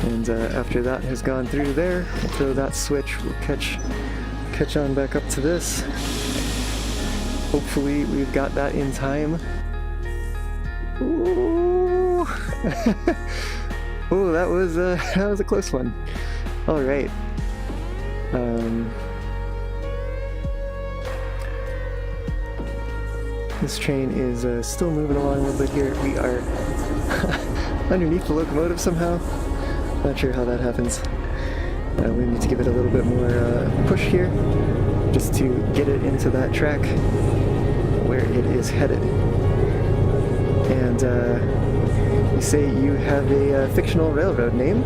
And after that has gone through there, we'll throw that switch, we'll catch on back up to this. Hopefully we've got that in time. Ooh. Oh, that was a close one. All right. This train is still moving along a little bit here. We are underneath the locomotive somehow. Not sure how that happens. We need to give it a little bit more push here, just to get it into that track where it is headed. And you say you have a fictional railroad name.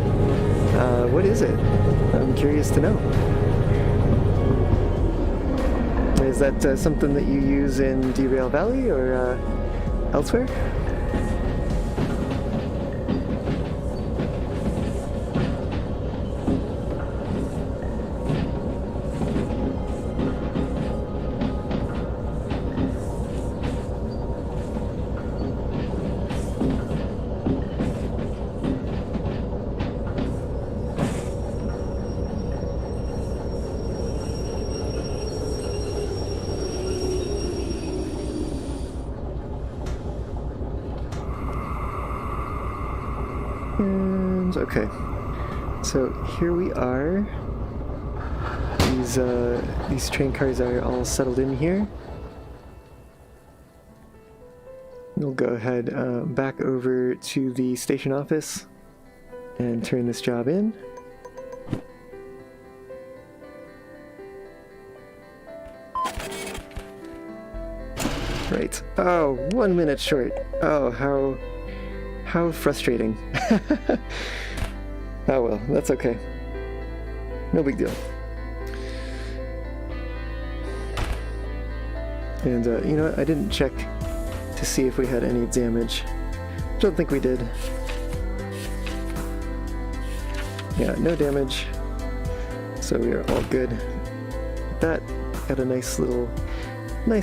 What is it? I'm curious to know. Is that something that you use in Derail Valley or elsewhere? And okay, so here we are. These train cars are all settled in here. We'll go ahead back over to the station office and turn this job in. Right. Oh, 1 minute short. Oh, how frustrating. Oh well, that's okay. No big deal. And you know what? I didn't check to see if we had any damage. Don't think we did. Yeah, no damage. So we are all good. That got a nice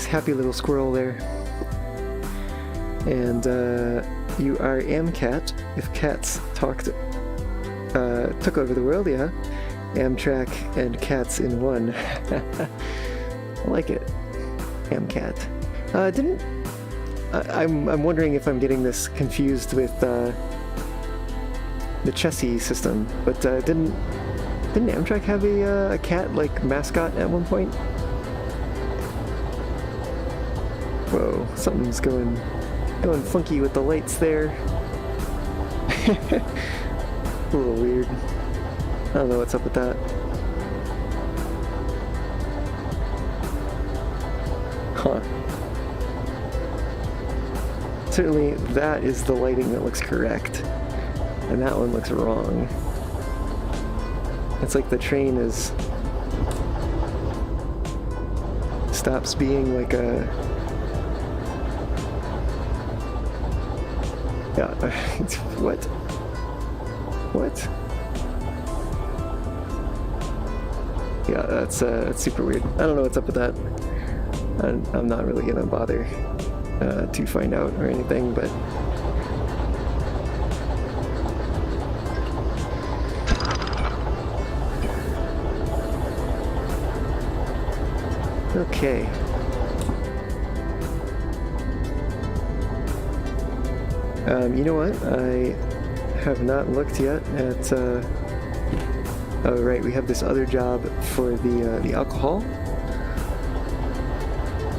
happy little squirrel there. And you are Amcat. If cats took over the world, yeah. Amtrak and cats in one. I like it. Amcat. I'm wondering if I'm getting this confused with the Chessie system, but didn't Amtrak have a cat like mascot at one point? Whoa, something's going funky with the lights there. A little weird. I don't know what's up with that. Huh. Certainly that is the lighting that looks correct. And that one looks wrong. It's like the train is stops being like a... Yeah, what? What? Yeah, that's super weird. I don't know what's up with that. I'm not really gonna bother to find out or anything, but... Okay. You know what? I have not looked yet at... Oh, right, we have this other job for the alcohol.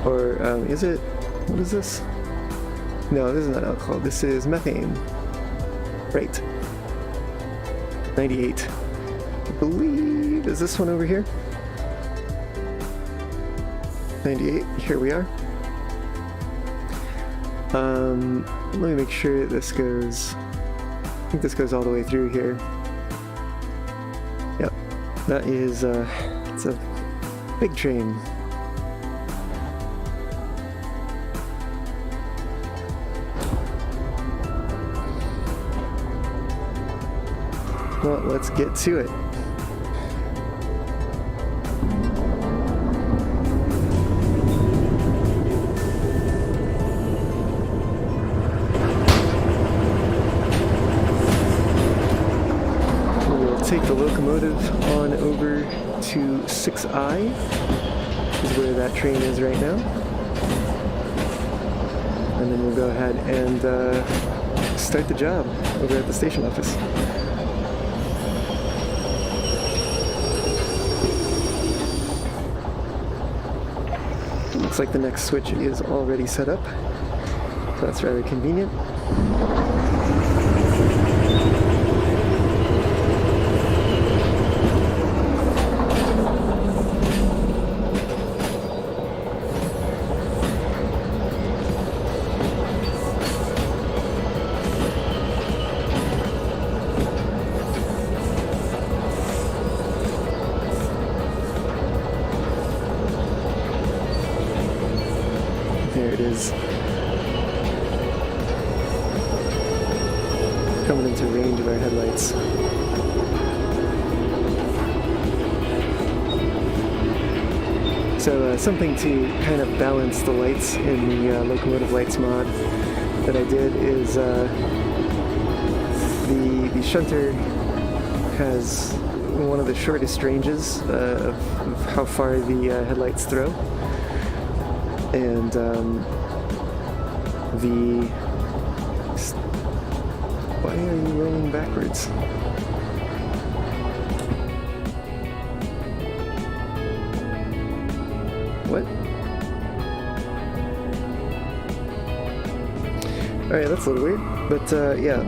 Or, is it... What is this? No, this is not alcohol. This is methane. Right. 98. I believe... Is this one over here? 98. Here we are. Let me make sure this goes... I think this goes all the way through here. Yep. That is, it's a big train. Well, let's get to it. We'll take the locomotive on over to 6I, is where that train is right now. And then we'll go ahead and start the job over at the station office. Looks like the next switch is already set up, so that's rather convenient. There it is. Coming into range of our headlights. So something to kind of balance the lights in the locomotive lights mod that I did is the shunter has one of the shortest ranges of how far the headlights throw. And why are you running backwards? What? Alright, that's a little weird, but yeah.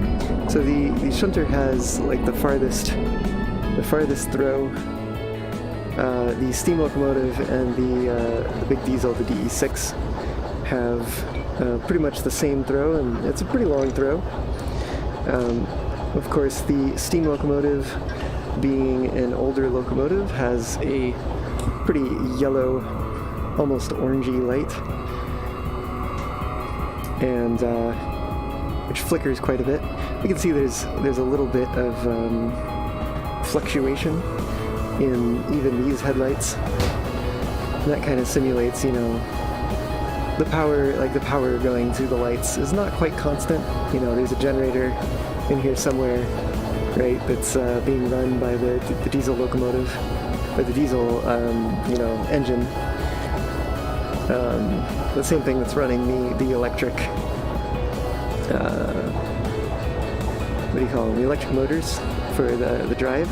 So the shunter has like the farthest throw. The steam locomotive and the big diesel, the DE6, have pretty much the same throw, and it's a pretty long throw. Of course, the steam locomotive, being an older locomotive, has a pretty yellow, almost orangey light, and which flickers quite a bit. You can see there's a little bit of fluctuation in even these headlights. And that kind of simulates, you know, the power, like the power going through the lights is not quite constant. You know, there's a generator in here somewhere, right, that's being run by the diesel locomotive, or the diesel, you know, engine. The same thing that's running the electric, what do you call them, the electric motors for the drive.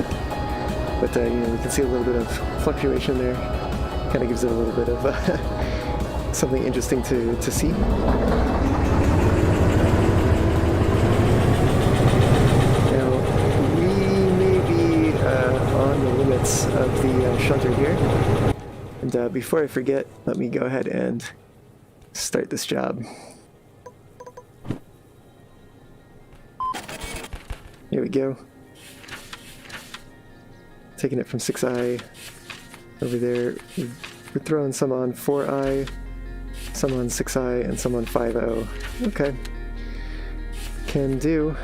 But you know, you can see a little bit of fluctuation there. Kind of gives it a little bit of something interesting to see. Now, we may be on the limits of the shunter here. And before I forget, let me go ahead and start this job. Here we go. Taking it from 6I over there. We've We're throwing some on 4i, some on 6i, and some on 5o. Okay. Can do.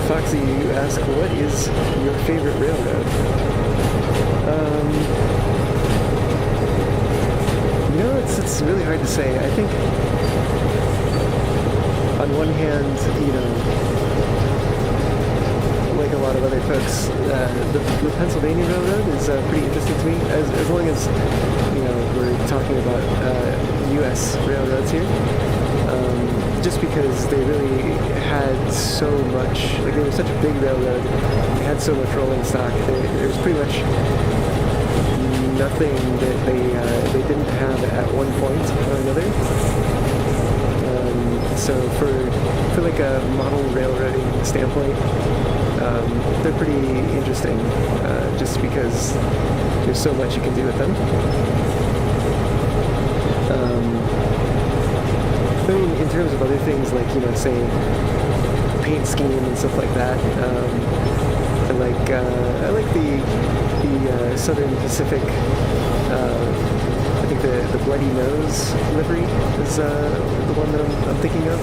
Foxy, you ask, what is your favorite railroad? You know, it's really hard to say. I think on one hand, you know, like a lot of other folks, the Pennsylvania Railroad is pretty interesting to me, as long as, you know, we're talking about U.S. railroads here. Just because they really had so much, like they were such a big railroad, they had so much rolling stock, there's pretty much nothing that they didn't have at one point or another. So for like a model railroading standpoint, they're pretty interesting, just because there's so much you can do with them. I mean, in terms of other things like, you know, say, paint scheme and stuff like that, I like the Southern Pacific, I think the Bloody Nose livery is the one that I'm thinking of.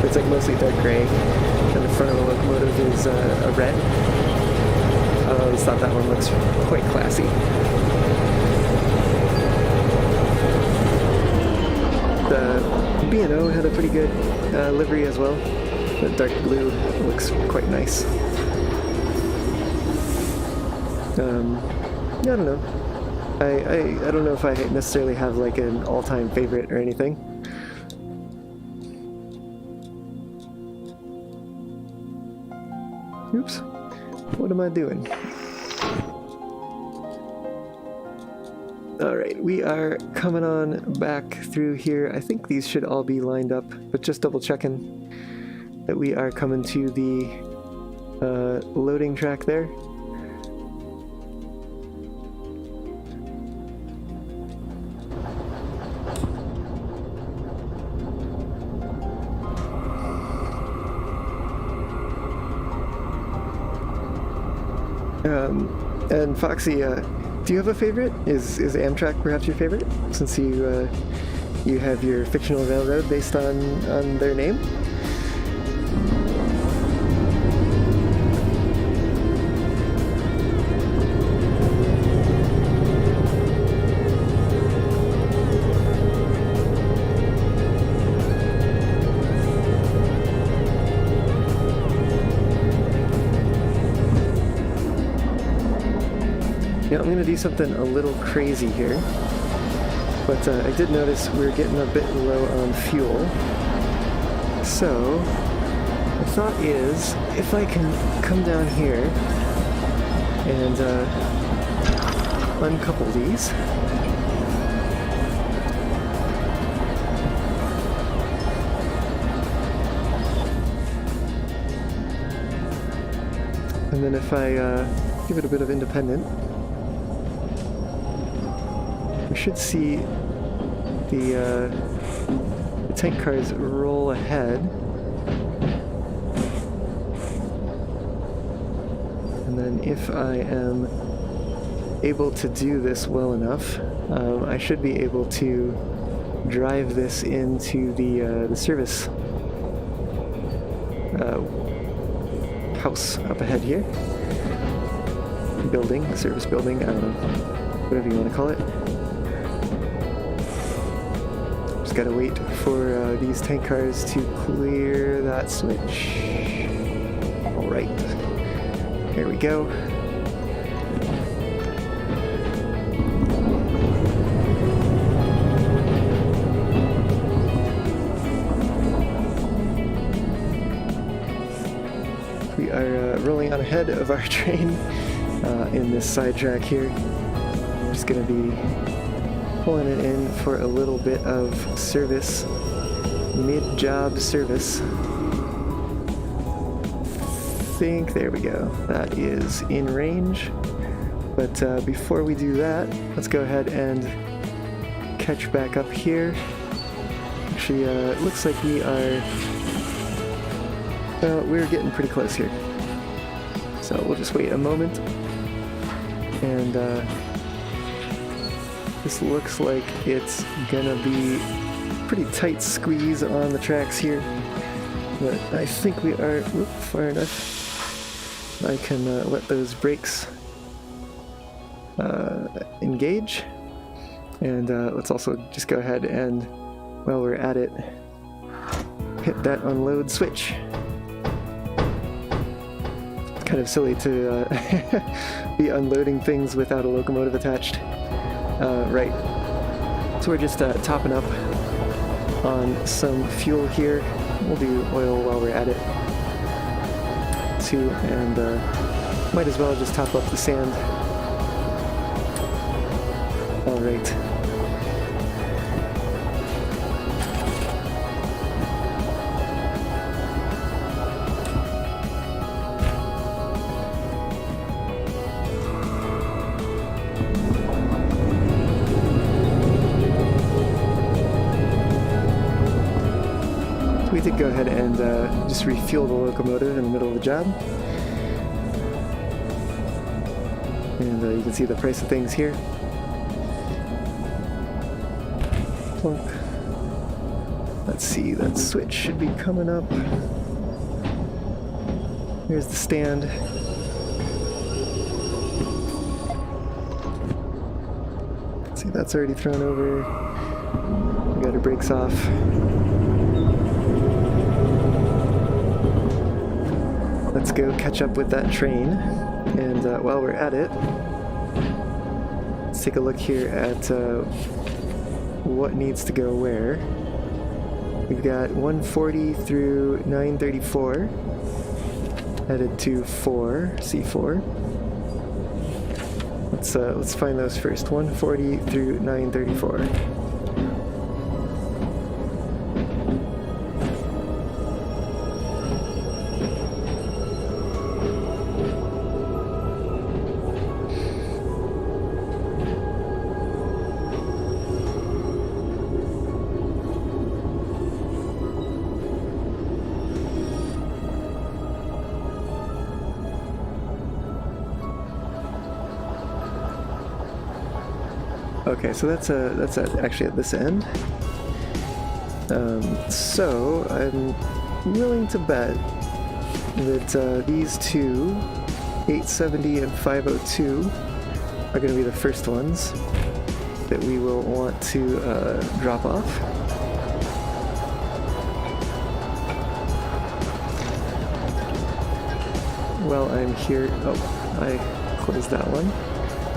It's like mostly dark gray, and the front of the locomotive is a red. I always thought that one looks quite classy. The B&O had a pretty good livery as well. The dark blue looks quite nice. I don't know. I don't know if I necessarily have like an all-time favorite or anything. Oops. What am I doing? Alright, we are coming on back through here. I think these should all be lined up, but just double checking that we are coming to the loading track there. And Foxy, do you have a favorite? Is Amtrak perhaps your favorite, since you have your fictional railroad based on their name? Yeah, I'm gonna do something a little crazy here, but I did notice we're getting a bit low on fuel. So the thought is, if I can come down here and uncouple these. And then if I give it a bit of independent, we should see the tank cars roll ahead. And then if I am able to do this well enough, I should be able to drive this into the service house up ahead here. Building, service building, I don't know, whatever you want to call it. Just gotta wait for these tank cars to clear that switch. Alright, here we go. We are rolling on ahead of our train in this sidetrack here. Just gonna be pulling it in for a little bit of service, mid-job service. think, there we go, that is in range. But before we do that, let's go ahead and catch back up here. Actually, it looks like we are, well, we're getting pretty close here. So we'll just wait a moment. And this looks like it's gonna be a pretty tight squeeze on the tracks here. But I think we are far enough. I can let those brakes engage. And let's also just go ahead and, while we're at it, hit that unload switch. It's kind of silly to be unloading things without a locomotive attached. Right. So we're just topping up on some fuel here. We'll do oil while we're at it too, and might as well just top up the sand. All right. We did go ahead and just refuel the locomotive in the middle of the job. And you can see the price of things here. Plunk. Let's see, that switch should be coming up. Here's the stand. See, that's already thrown over. We got our brakes off. Let's go catch up with that train, and while we're at it, let's take a look here at what needs to go where. We've got 140 through 934, headed to C4. Let's find those first. 140 through 934. Okay, so that's actually at this end. So I'm willing to bet that these two, 870 and 502, are going to be the first ones that we will want to drop off. While I'm here, oh, I closed that one.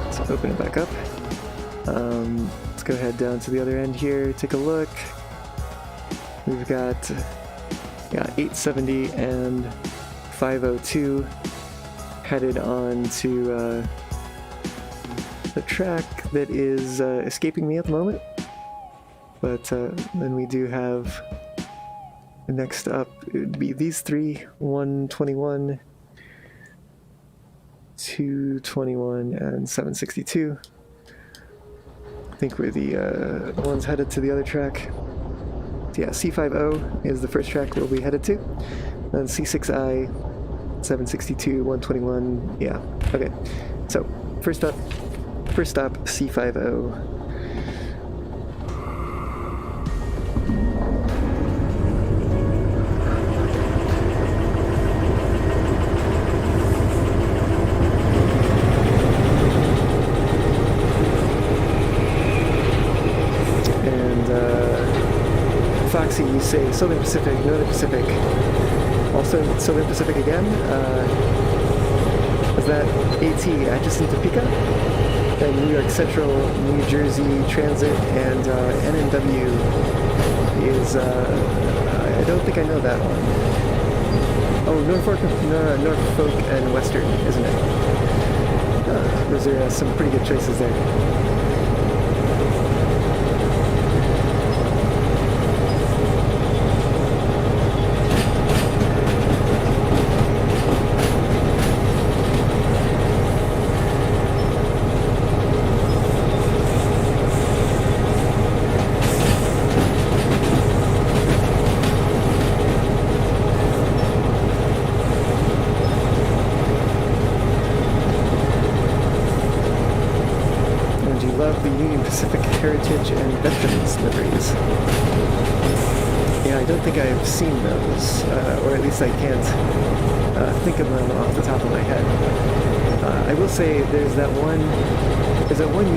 Let's open it back up. Let's go ahead down to the other end here, take a look. We've got 870 and 502 headed on to the track that is escaping me at the moment. But then we do have, next up, it would be these three, 121, 221, and 762. I think we're the ones headed to the other track. So yeah, C50 is the first track we'll be headed to. Then C6I, 762, 121, yeah, okay. So, first stop, C50. Foxy, you say Southern Pacific, Northern Pacific, also Southern Pacific again. Is that AT, Atchison, Topeka? And New York Central, New Jersey Transit, and NNW is, I don't think I know that one. Oh, Norfolk and Western, isn't it? Those are some pretty good choices there. Pacific Heritage and Veterans liveries. Yeah, I don't think I've seen those, or at least I can't think of them off the top of my head. I will say there's that one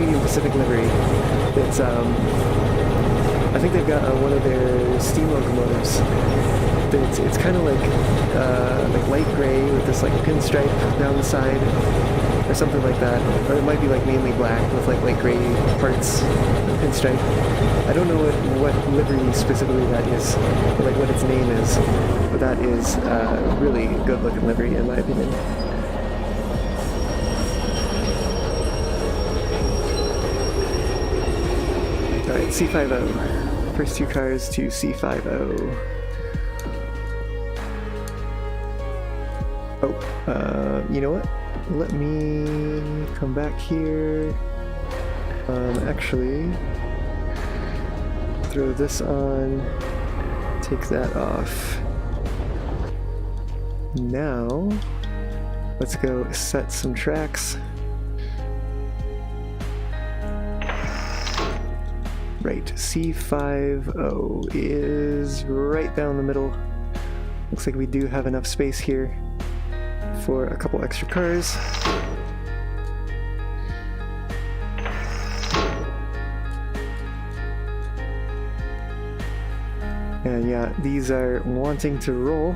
Union Pacific livery that's, I think they've got one of their steam locomotives. It's kind of like light gray with this like pinstripe down the side, or something like that. Or it might be like mainly black with like light gray parts, pinstripe. I don't know what livery specifically that is, or like what its name is, but that is a really good looking livery in my opinion. Alright, C50. First two cars to C50. Oh, you know what? Let me come back here. Actually, throw this on, take that off. Now, let's go set some tracks. Right, C50 is right down the middle. Looks like we do have enough space here for a couple extra cars. And yeah, these are wanting to roll.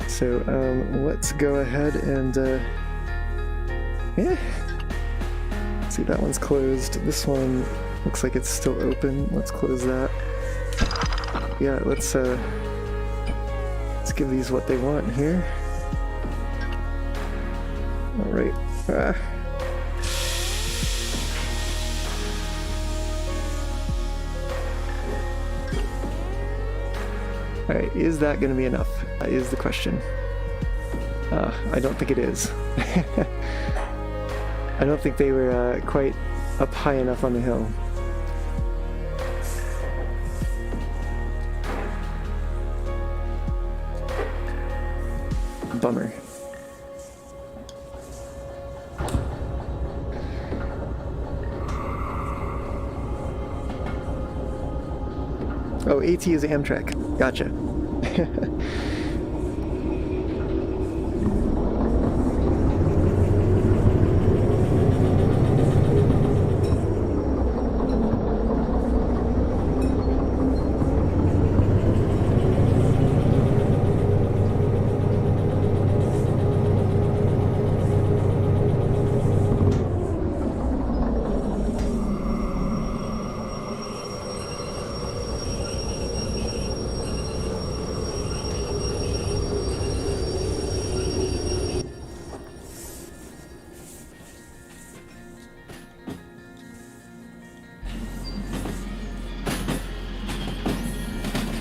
So let's go ahead and see, that one's closed. This one looks like it's still open. Let's close that. Yeah, let's give these what they want here. All right. All right, is that going to be enough? Is the question. I don't think it is. I don't think they were quite up high enough on the hill. Bummer. Oh, AT is Amtrak. Gotcha.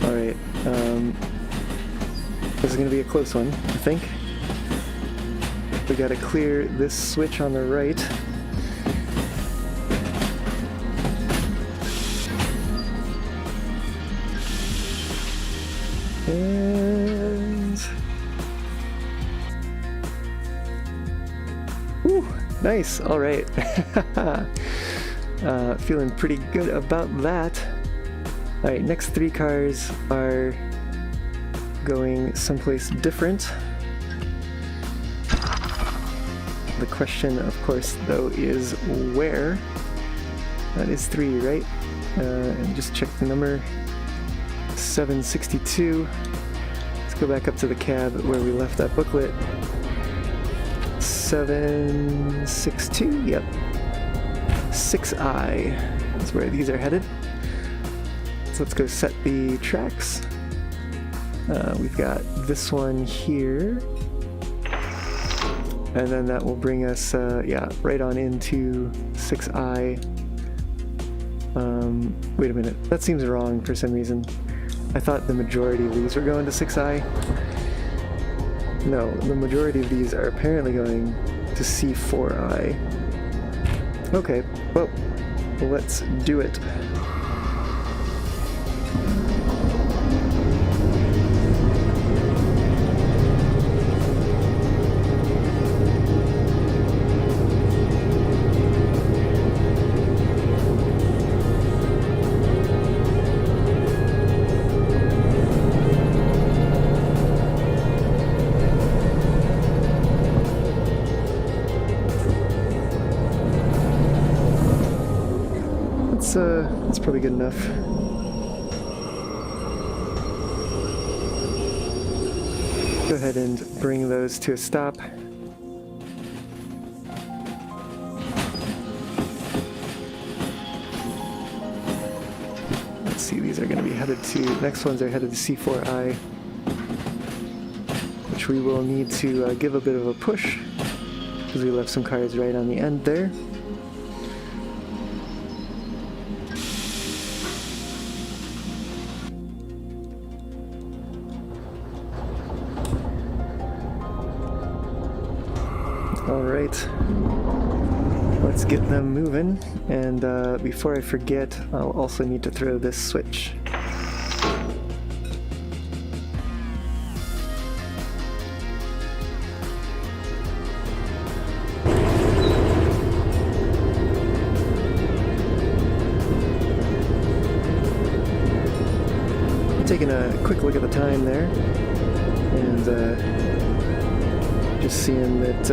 Alright, this is going to be a close one, I think. We got to clear this switch on the right. And... Whew, nice, alright. Feeling pretty good about that. Alright, next three cars are going someplace different. The question, of course, though, is where? That is 3, right? And just check the number. 762. Let's go back up to the cab where we left that booklet. 762, yep. 6I is where these are headed. So let's go set the tracks. We've got this one here. And then that will bring us, yeah, right on into 6I. Wait a minute, that seems wrong for some reason. I thought the majority of these were going to 6I. No, the majority of these are apparently going to C4I. Okay, well, let's do it. That's probably good enough. Go ahead and bring those to a stop. Let's see, these are going to be headed to, next ones are headed to C4I, which we will need to give a bit of a push, because we left some cars right on the end there. Alright, let's get them moving, and before I forget, I'll also need to throw this switch. Taking a quick look at the time there, and just seeing that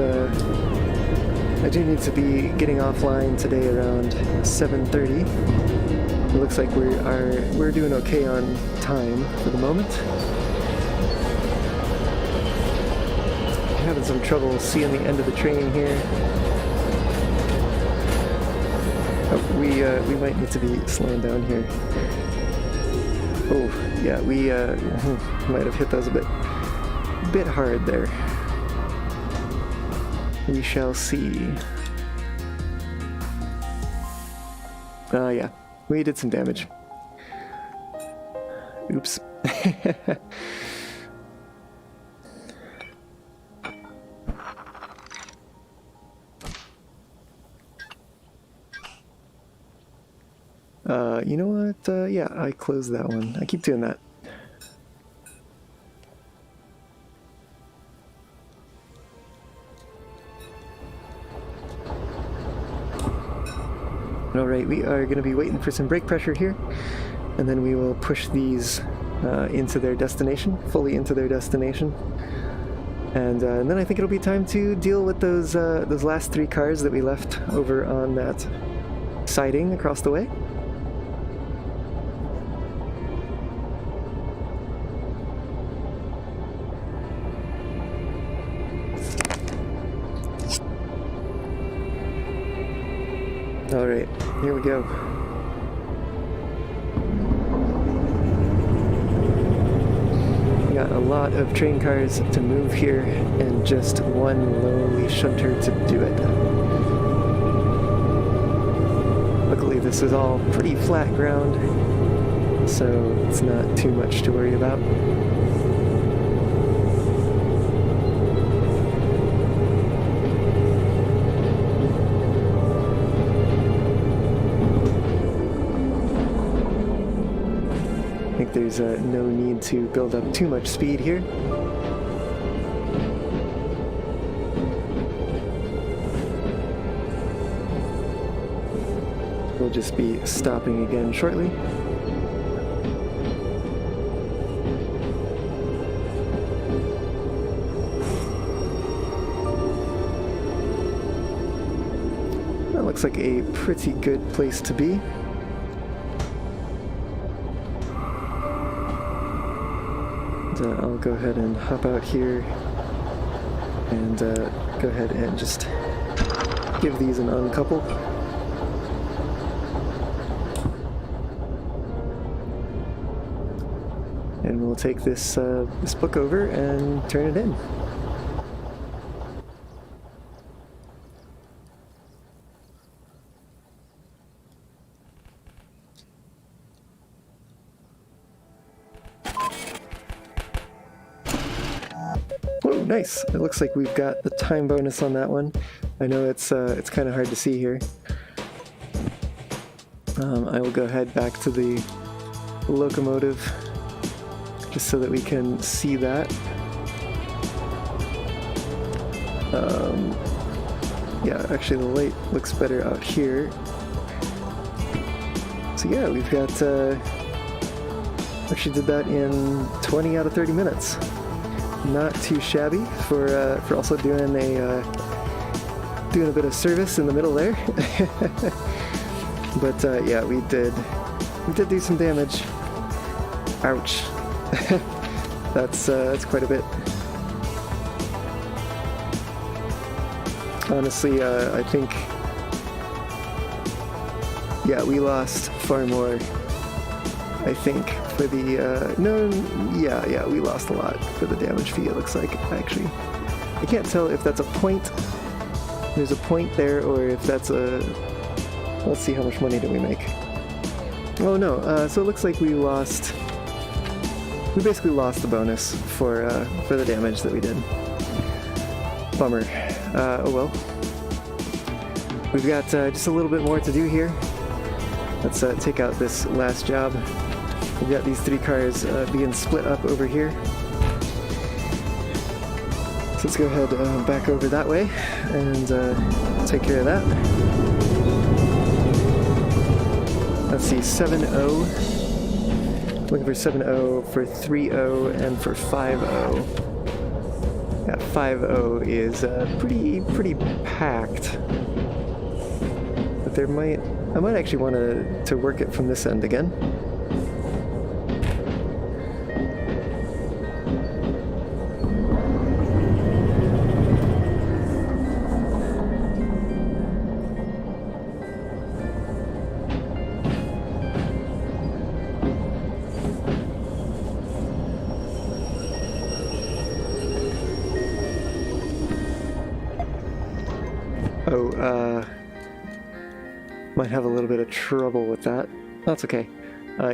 I do need to be getting offline today around 7:30. It looks like we're doing okay on time for the moment. I'm having some trouble seeing the end of the train here. Oh, we might need to be slowing down here. Oh, yeah, we might have hit those a bit hard there. We shall see. Yeah, we did some damage. Oops. You know what? Yeah, I closed that one. I keep doing that. Alright, we are going to be waiting for some brake pressure here, and then we will push these into their destination, fully into their destination. And then I think it'll be time to deal with those last 3 cars that we left over on that siding across the way. Alright, here we go. We got a lot of train cars to move here, and just one lowly shunter to do it. Luckily this is all pretty flat ground, so it's not too much to worry about. There's no need to build up too much speed here. We'll just be stopping again shortly. That looks like a pretty good place to be. I'll go ahead and hop out here and go ahead and just give these an uncouple. And we'll take this book over and turn it in. Nice. It looks like we've got the time bonus on that one. I know it's kind of hard to see here. I will go ahead back to the locomotive just so that we can see that. Yeah, actually the light looks better out here. So yeah, we've got actually did that in 20 out of 30 minutes. Not too shabby for also doing a bit of service in the middle there. But yeah, we did we did do some damage. Ouch. That's quite a bit. Honestly, I think, yeah, we lost far more, I think, for the, no, yeah, we lost a lot for the damage fee, it looks like, actually. I can't tell if that's a point, there's a point there, or if that's a, let's see how much money do we make. Oh no, so it looks like we basically lost the bonus for the damage that we did. Bummer. Oh well. We've got just a little bit more to do here. Let's take out this last job. We've got these 3 cars being split up over here. So let's go ahead back over that way and take care of that. Let's see, 7-0. Looking for 7-0, for 3-0, and for 5-0. Yeah, 5-0 is pretty packed. But I might actually want to work it from this end again. Might have a little bit of trouble with that. That's okay.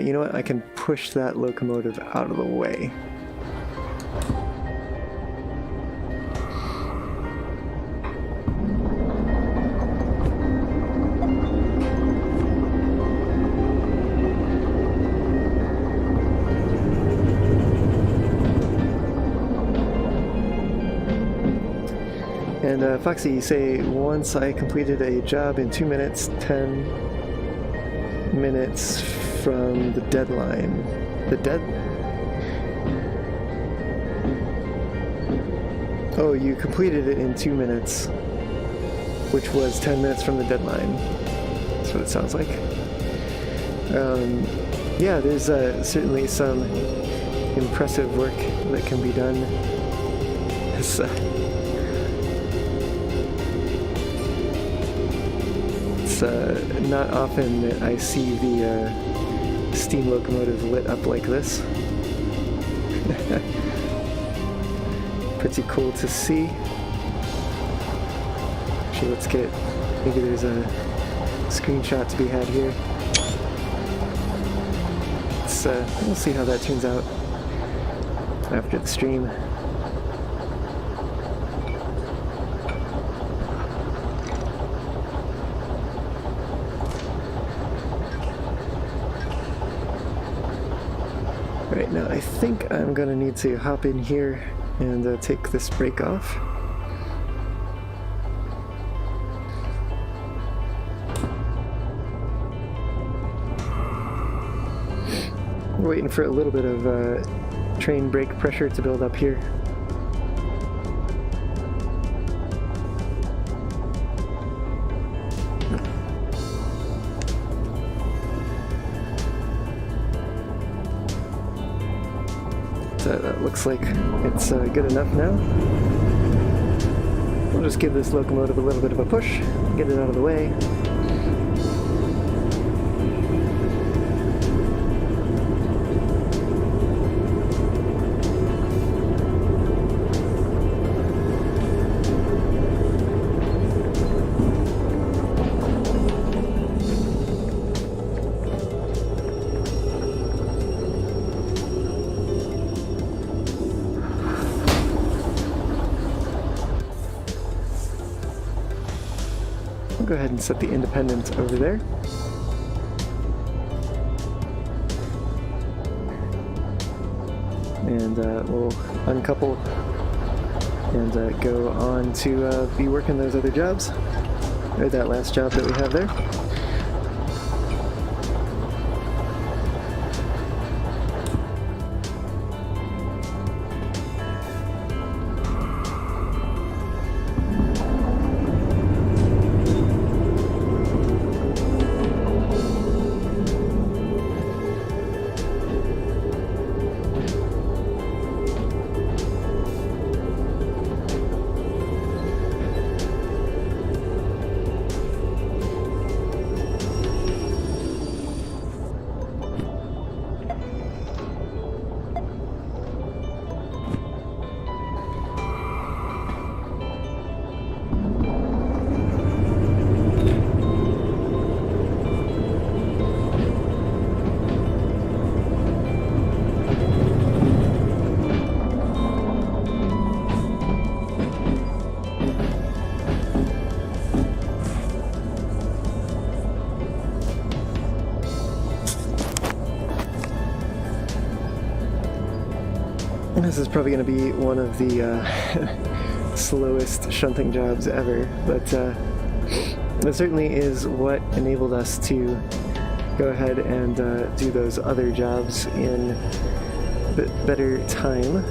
You know what? I can push that locomotive out of the way. And Foxy, you say, once I completed a job in 2 minutes, 10 minutes from the deadline. Oh, you completed it in 2 minutes, which was 10 minutes from the deadline. That's what it sounds like. Yeah, there's certainly some impressive work that can be done. It's not often that I see the steam locomotive lit up like this. Pretty cool to see. Actually, let's get, maybe there's a screenshot to be had here. We'll see how that turns out after the stream. Right now, I think I'm gonna need to hop in here and take this break off. We're waiting for a little bit of train brake pressure to build up here. That looks like it's good enough now. We'll just give this locomotive a little bit of a push, get it out of the way. Go ahead and set the independent over there. And we'll uncouple and go on to be working those other jobs, or that last job that we have there. This is probably going to be one of the slowest shunting jobs ever, but it certainly is what enabled us to go ahead and do those other jobs in a bit better time.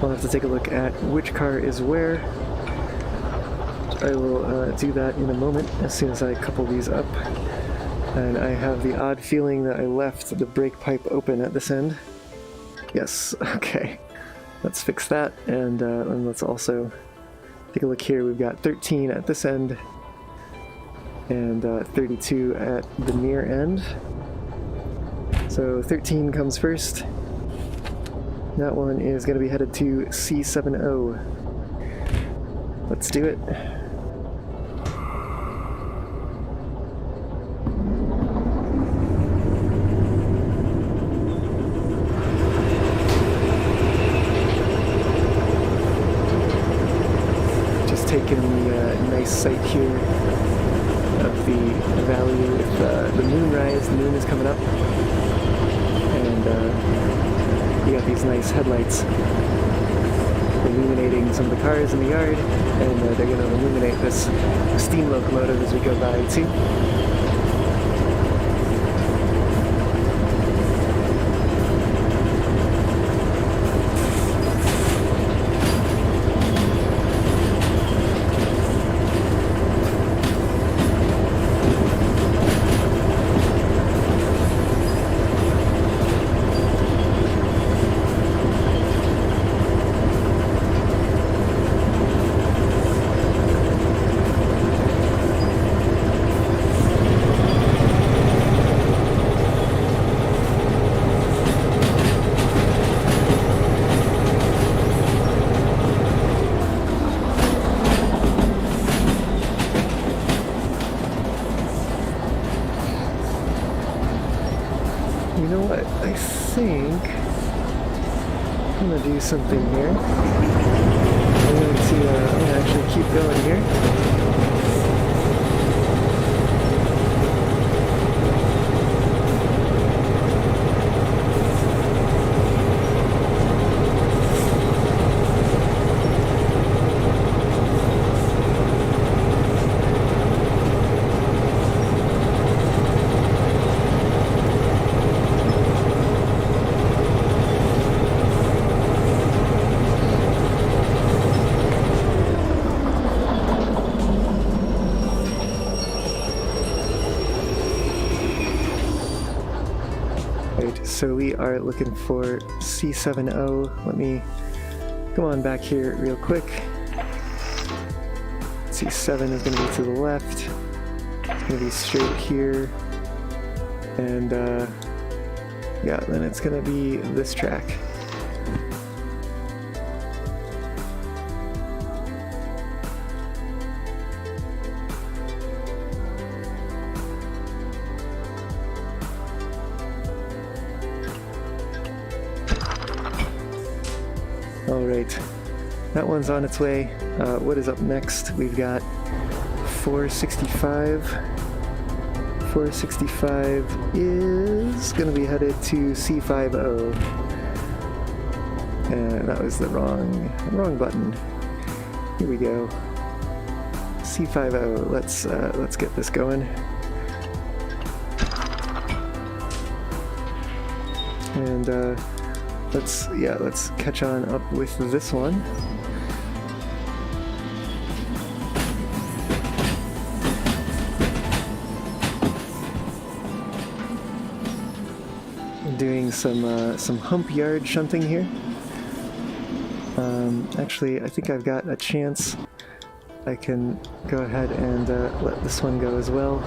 I'll have to take a look at which car is where. I will do that in a moment as soon as I couple these up. And I have the odd feeling that I left the brake pipe open at this end. Yes, okay. Let's fix that, and let's also take a look here. We've got 13 at this end, and 32 at the near end. So 13 comes first. That one is going to be headed to C70. Let's do it. Just taking the nice sight here of the valley with the moonrise. The moon is coming up, and we got these nice headlights illuminating some of the cars in the yard, and they're going to illuminate this steam locomotive as we go by too. You know what? I think I'm gonna do something here. I'm gonna actually keep going here. So we are looking for C70. Let me come on back here real quick. C7 is going to be to the left. It's going to be straight here. And yeah, then it's going to be this track. Alright, that one's on its way. What is up next? We've got 465. 465 is going to be headed to C50. And that was the wrong button. Here we go. C50. Let's get this going. And let's catch on up with this one. I'm doing some hump yard shunting here. Actually, I think I've got a chance. I can go ahead and let this one go as well.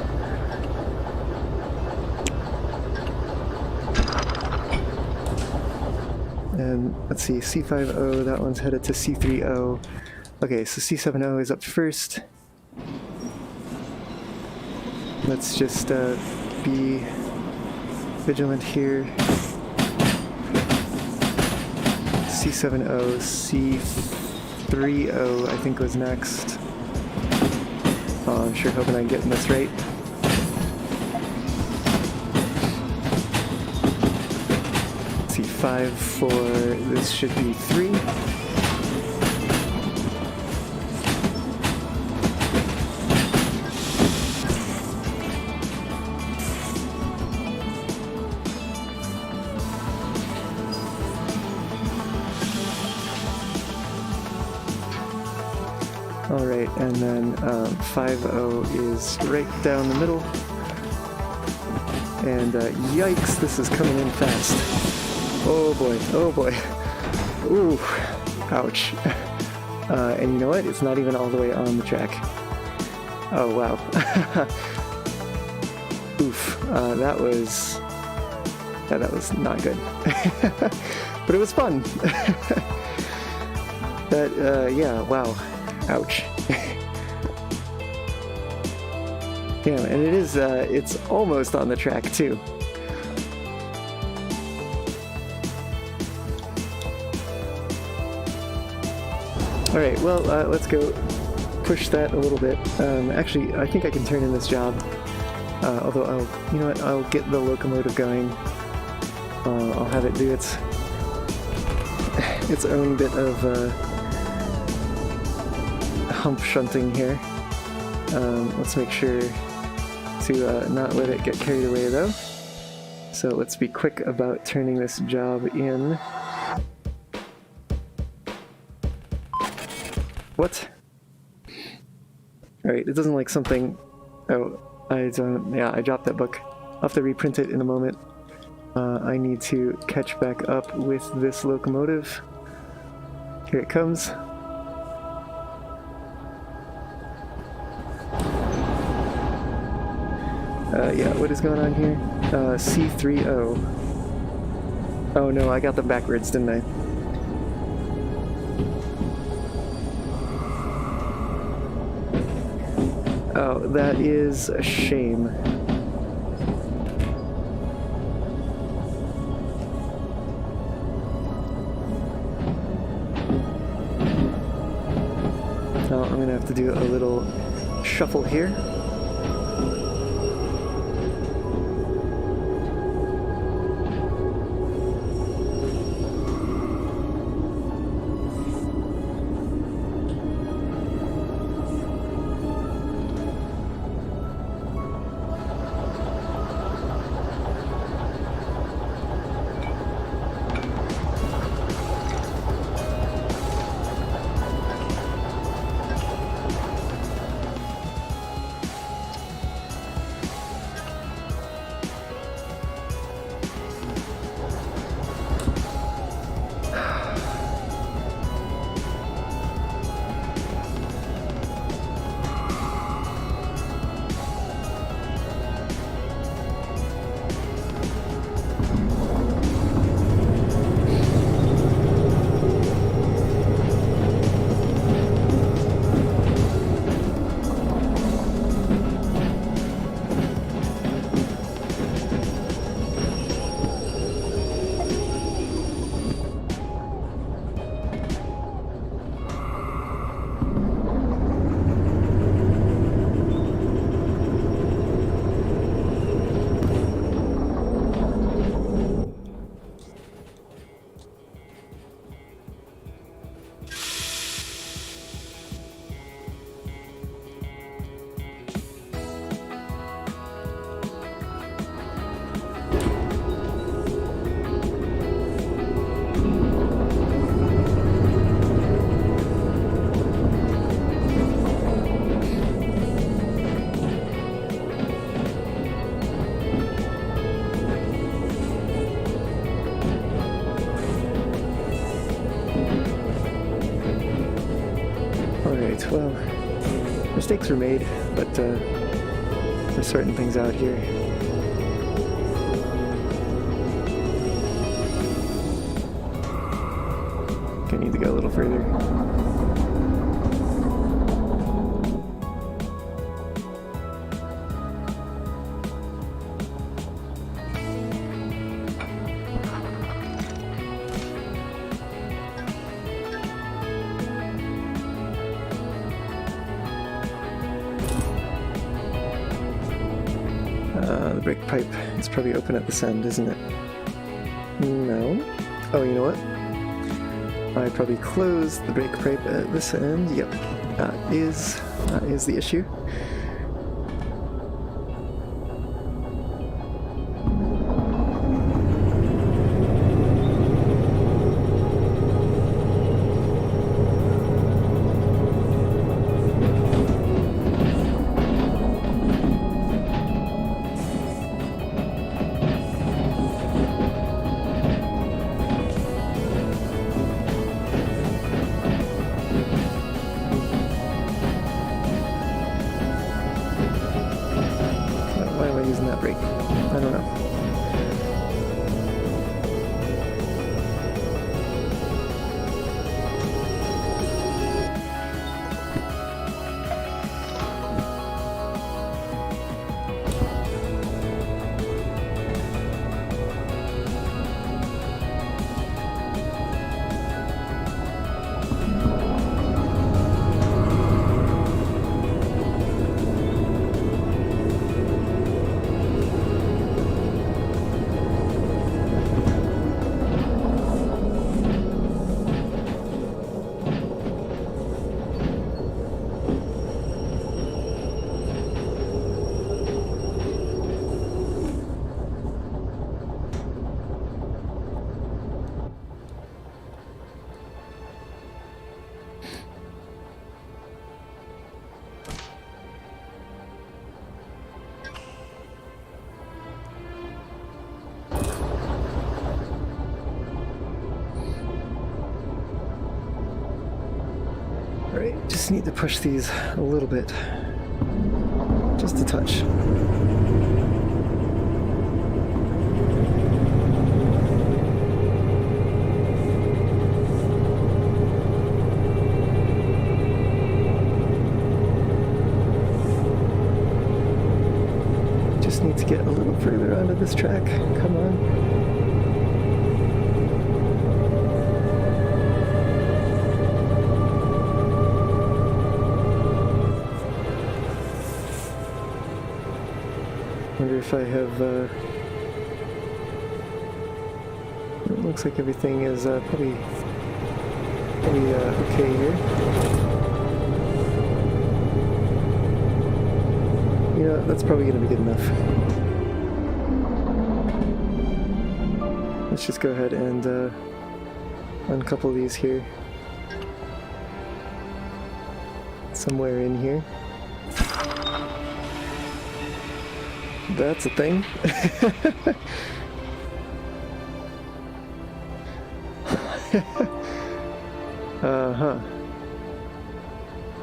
And let's see, C50, that one's headed to C30. Okay, so C70 is up first. Let's just be vigilant here. C70, C30, I think, was next. Oh, I'm sure hoping I'm getting this right. C5 for this should be 3. Alright, and then 5-0 is right down the middle. And yikes, this is coming in fast. Oh boy, oh boy. Ooh, ouch. And you know what? It's not even all the way on the track. Oh wow. Oof, that was not good. But it was fun. But yeah, wow. Ouch. Damn, and it is, it's almost on the track too. Alright, well, let's go push that a little bit. Actually, I think I can turn in this job. Although you know what, I'll get the locomotive going. I'll have it do its own bit of, hump shunting here. Let's make sure to not let it get carried away though. So let's be quick about turning this job in. What? Alright, it doesn't like something... Oh, I dropped that book. I'll have to reprint it in a moment. I need to catch back up with this locomotive. Here it comes. Yeah, what is going on here? C30. Oh no, I got them backwards, didn't I? Oh, that is a shame. Oh, I'm gonna have to do a little shuffle here. Well, mistakes were made, but we're sorting things out here. Gonna need to go a little further. brake pipe is probably open at this end, isn't it? No. Oh, you know what? I probably closed the brake pipe at this end. Yep, that is the issue. Using that brake. I don't know. Alright, just need to push these a little bit. Just a touch. Just need to get a little further onto this track. Come on. Wonder if I have, it looks like everything is probably okay here. Yeah, that's probably going to be good enough. Let's just go ahead and uncouple these here. Somewhere in here. That's a thing. Uh-huh.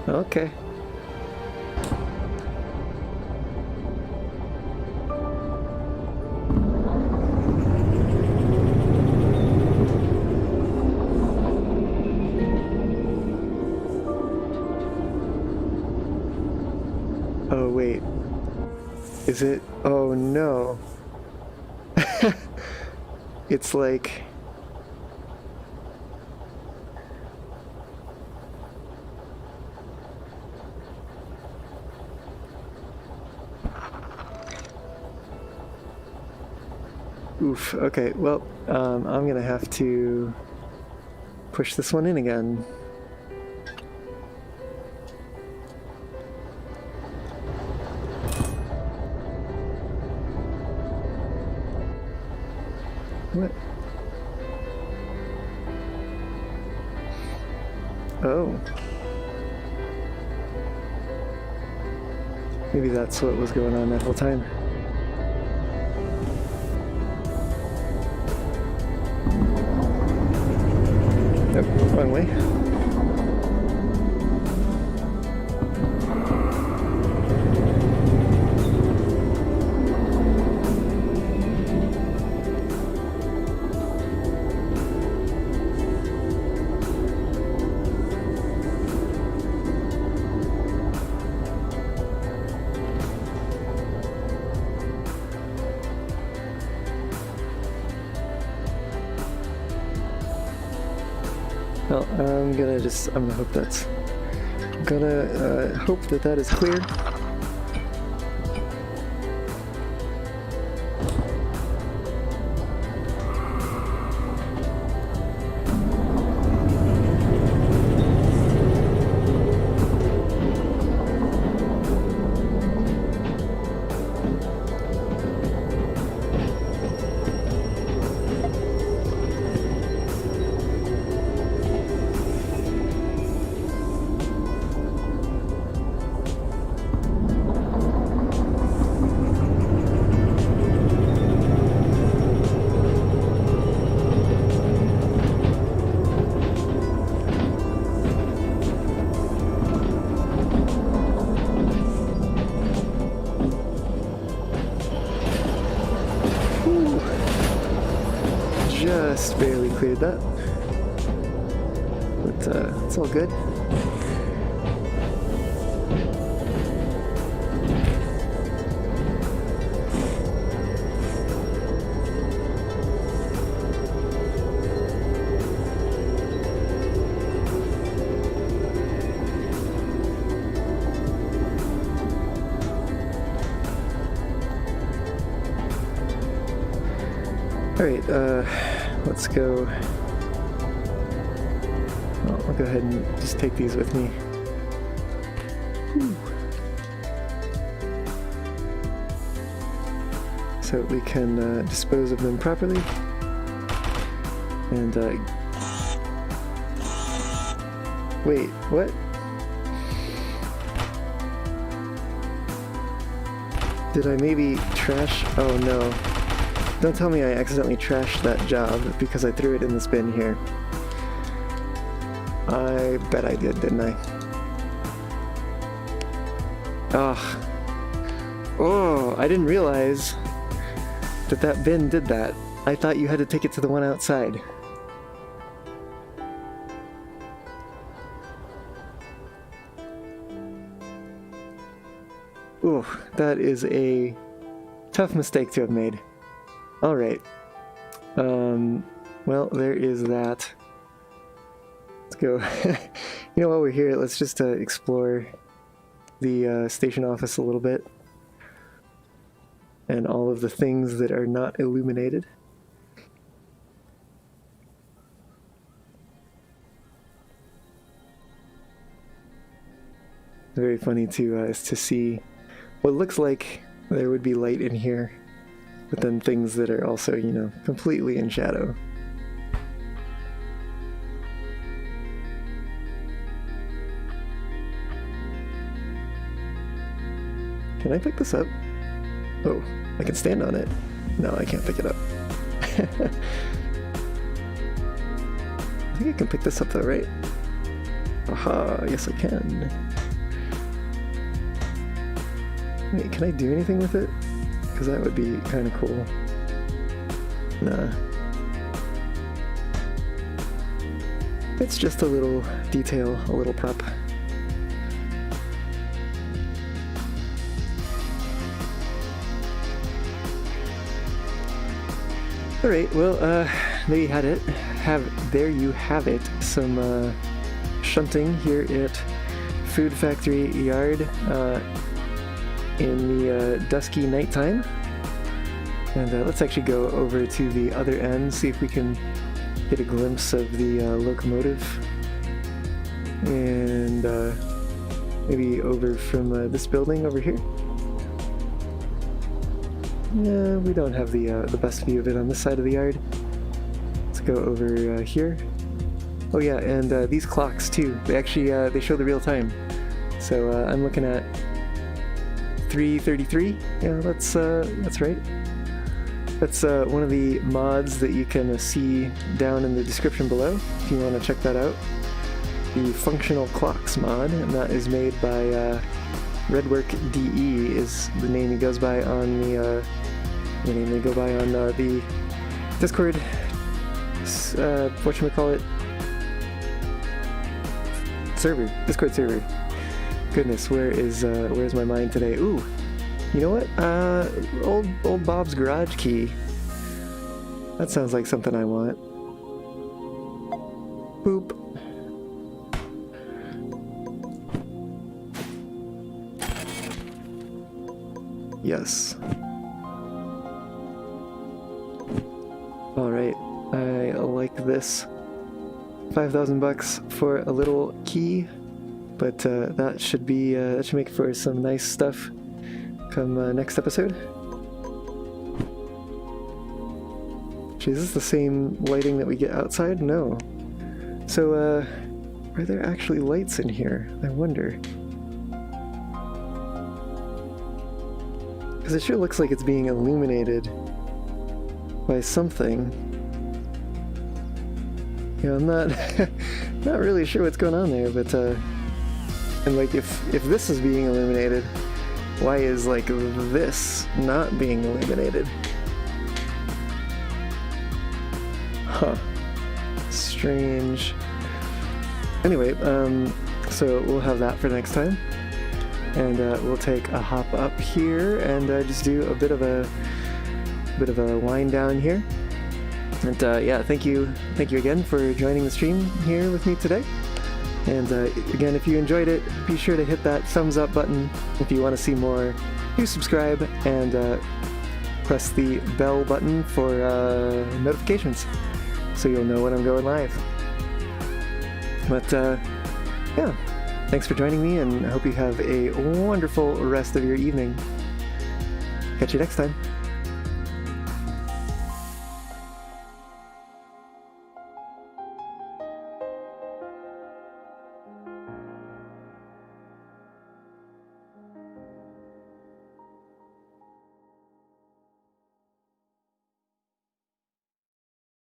Okay. Oh, wait. Is it? Oh no. It's like... Oof. Okay, well, I'm gonna have to push this one in again. What? Oh. Maybe that's what was going on that whole time. Nope, wrong way. Well, I'm gonna hope that's, hope that that is clear. just barely cleared that. But it's all good. Alright, let's go. Well, I'll go ahead and just take these with me. Whew. So we can dispose of them properly. And, wait, what? Did I maybe trash? Oh no. Don't tell me I accidentally trashed that job because I threw it in this bin here. I bet I did, didn't I? Ugh. Oh, I didn't realize that that bin did that. I thought you had to take it to the one outside. Ooh, that is a tough mistake to have made. Alright. Well, there is that. Let's go. You know, while we're here, let's just explore the station office a little bit. And all of the things that are not illuminated. It's very funny to see what looks like there would be light in here. But then things that are also, you know, completely in shadow. Can I pick this up? Oh, I can stand on it. No, I can't pick it up. I think I can pick this up though, right? Aha, yes I can. Wait, can I do anything with it? Because that would be kind of cool. Nah. It's just a little detail, a little prop. Alright, well, there you had it. There you have it. Some shunting here at Food Factory Yard. In the dusky nighttime. And let's actually go over to the other end, see if we can get a glimpse of the locomotive. And maybe over from this building over here. Yeah, we don't have the best view of it on this side of the yard. Let's go over here. Oh yeah, and these clocks too. They actually they show the real time. So I'm looking at 3:33. Yeah, that's right. That's one of the mods that you can see down in the description below if you want to check that out. The Functional Clocks mod, and that is made by Redwork DE is the name he goes by on the the Discord. Whatchamacallit? Server. Discord server. Goodness, where's my mind today? Ooh, you know what? Old Bob's garage key. That sounds like something I want. Boop. Yes. All right, I like this. $5,000 for a little key. But that should make for some nice stuff come next episode. Is this the same lighting that we get outside? No. So, are there actually lights in here? I wonder. Because it sure looks like it's being illuminated by something. You know, I'm not really sure what's going on there, but and like if this is being illuminated, why is like this not being illuminated? Huh. Strange. Anyway, so we'll have that for next time. And we'll take a hop up here and just do a bit of a wind down here. And yeah, thank you again for joining the stream here with me today. And again, if you enjoyed it, be sure to hit that thumbs up button. If you want to see more, do subscribe and press the bell button for notifications so you'll know when I'm going live. But yeah, thanks for joining me, and I hope you have a wonderful rest of your evening. Catch you next time.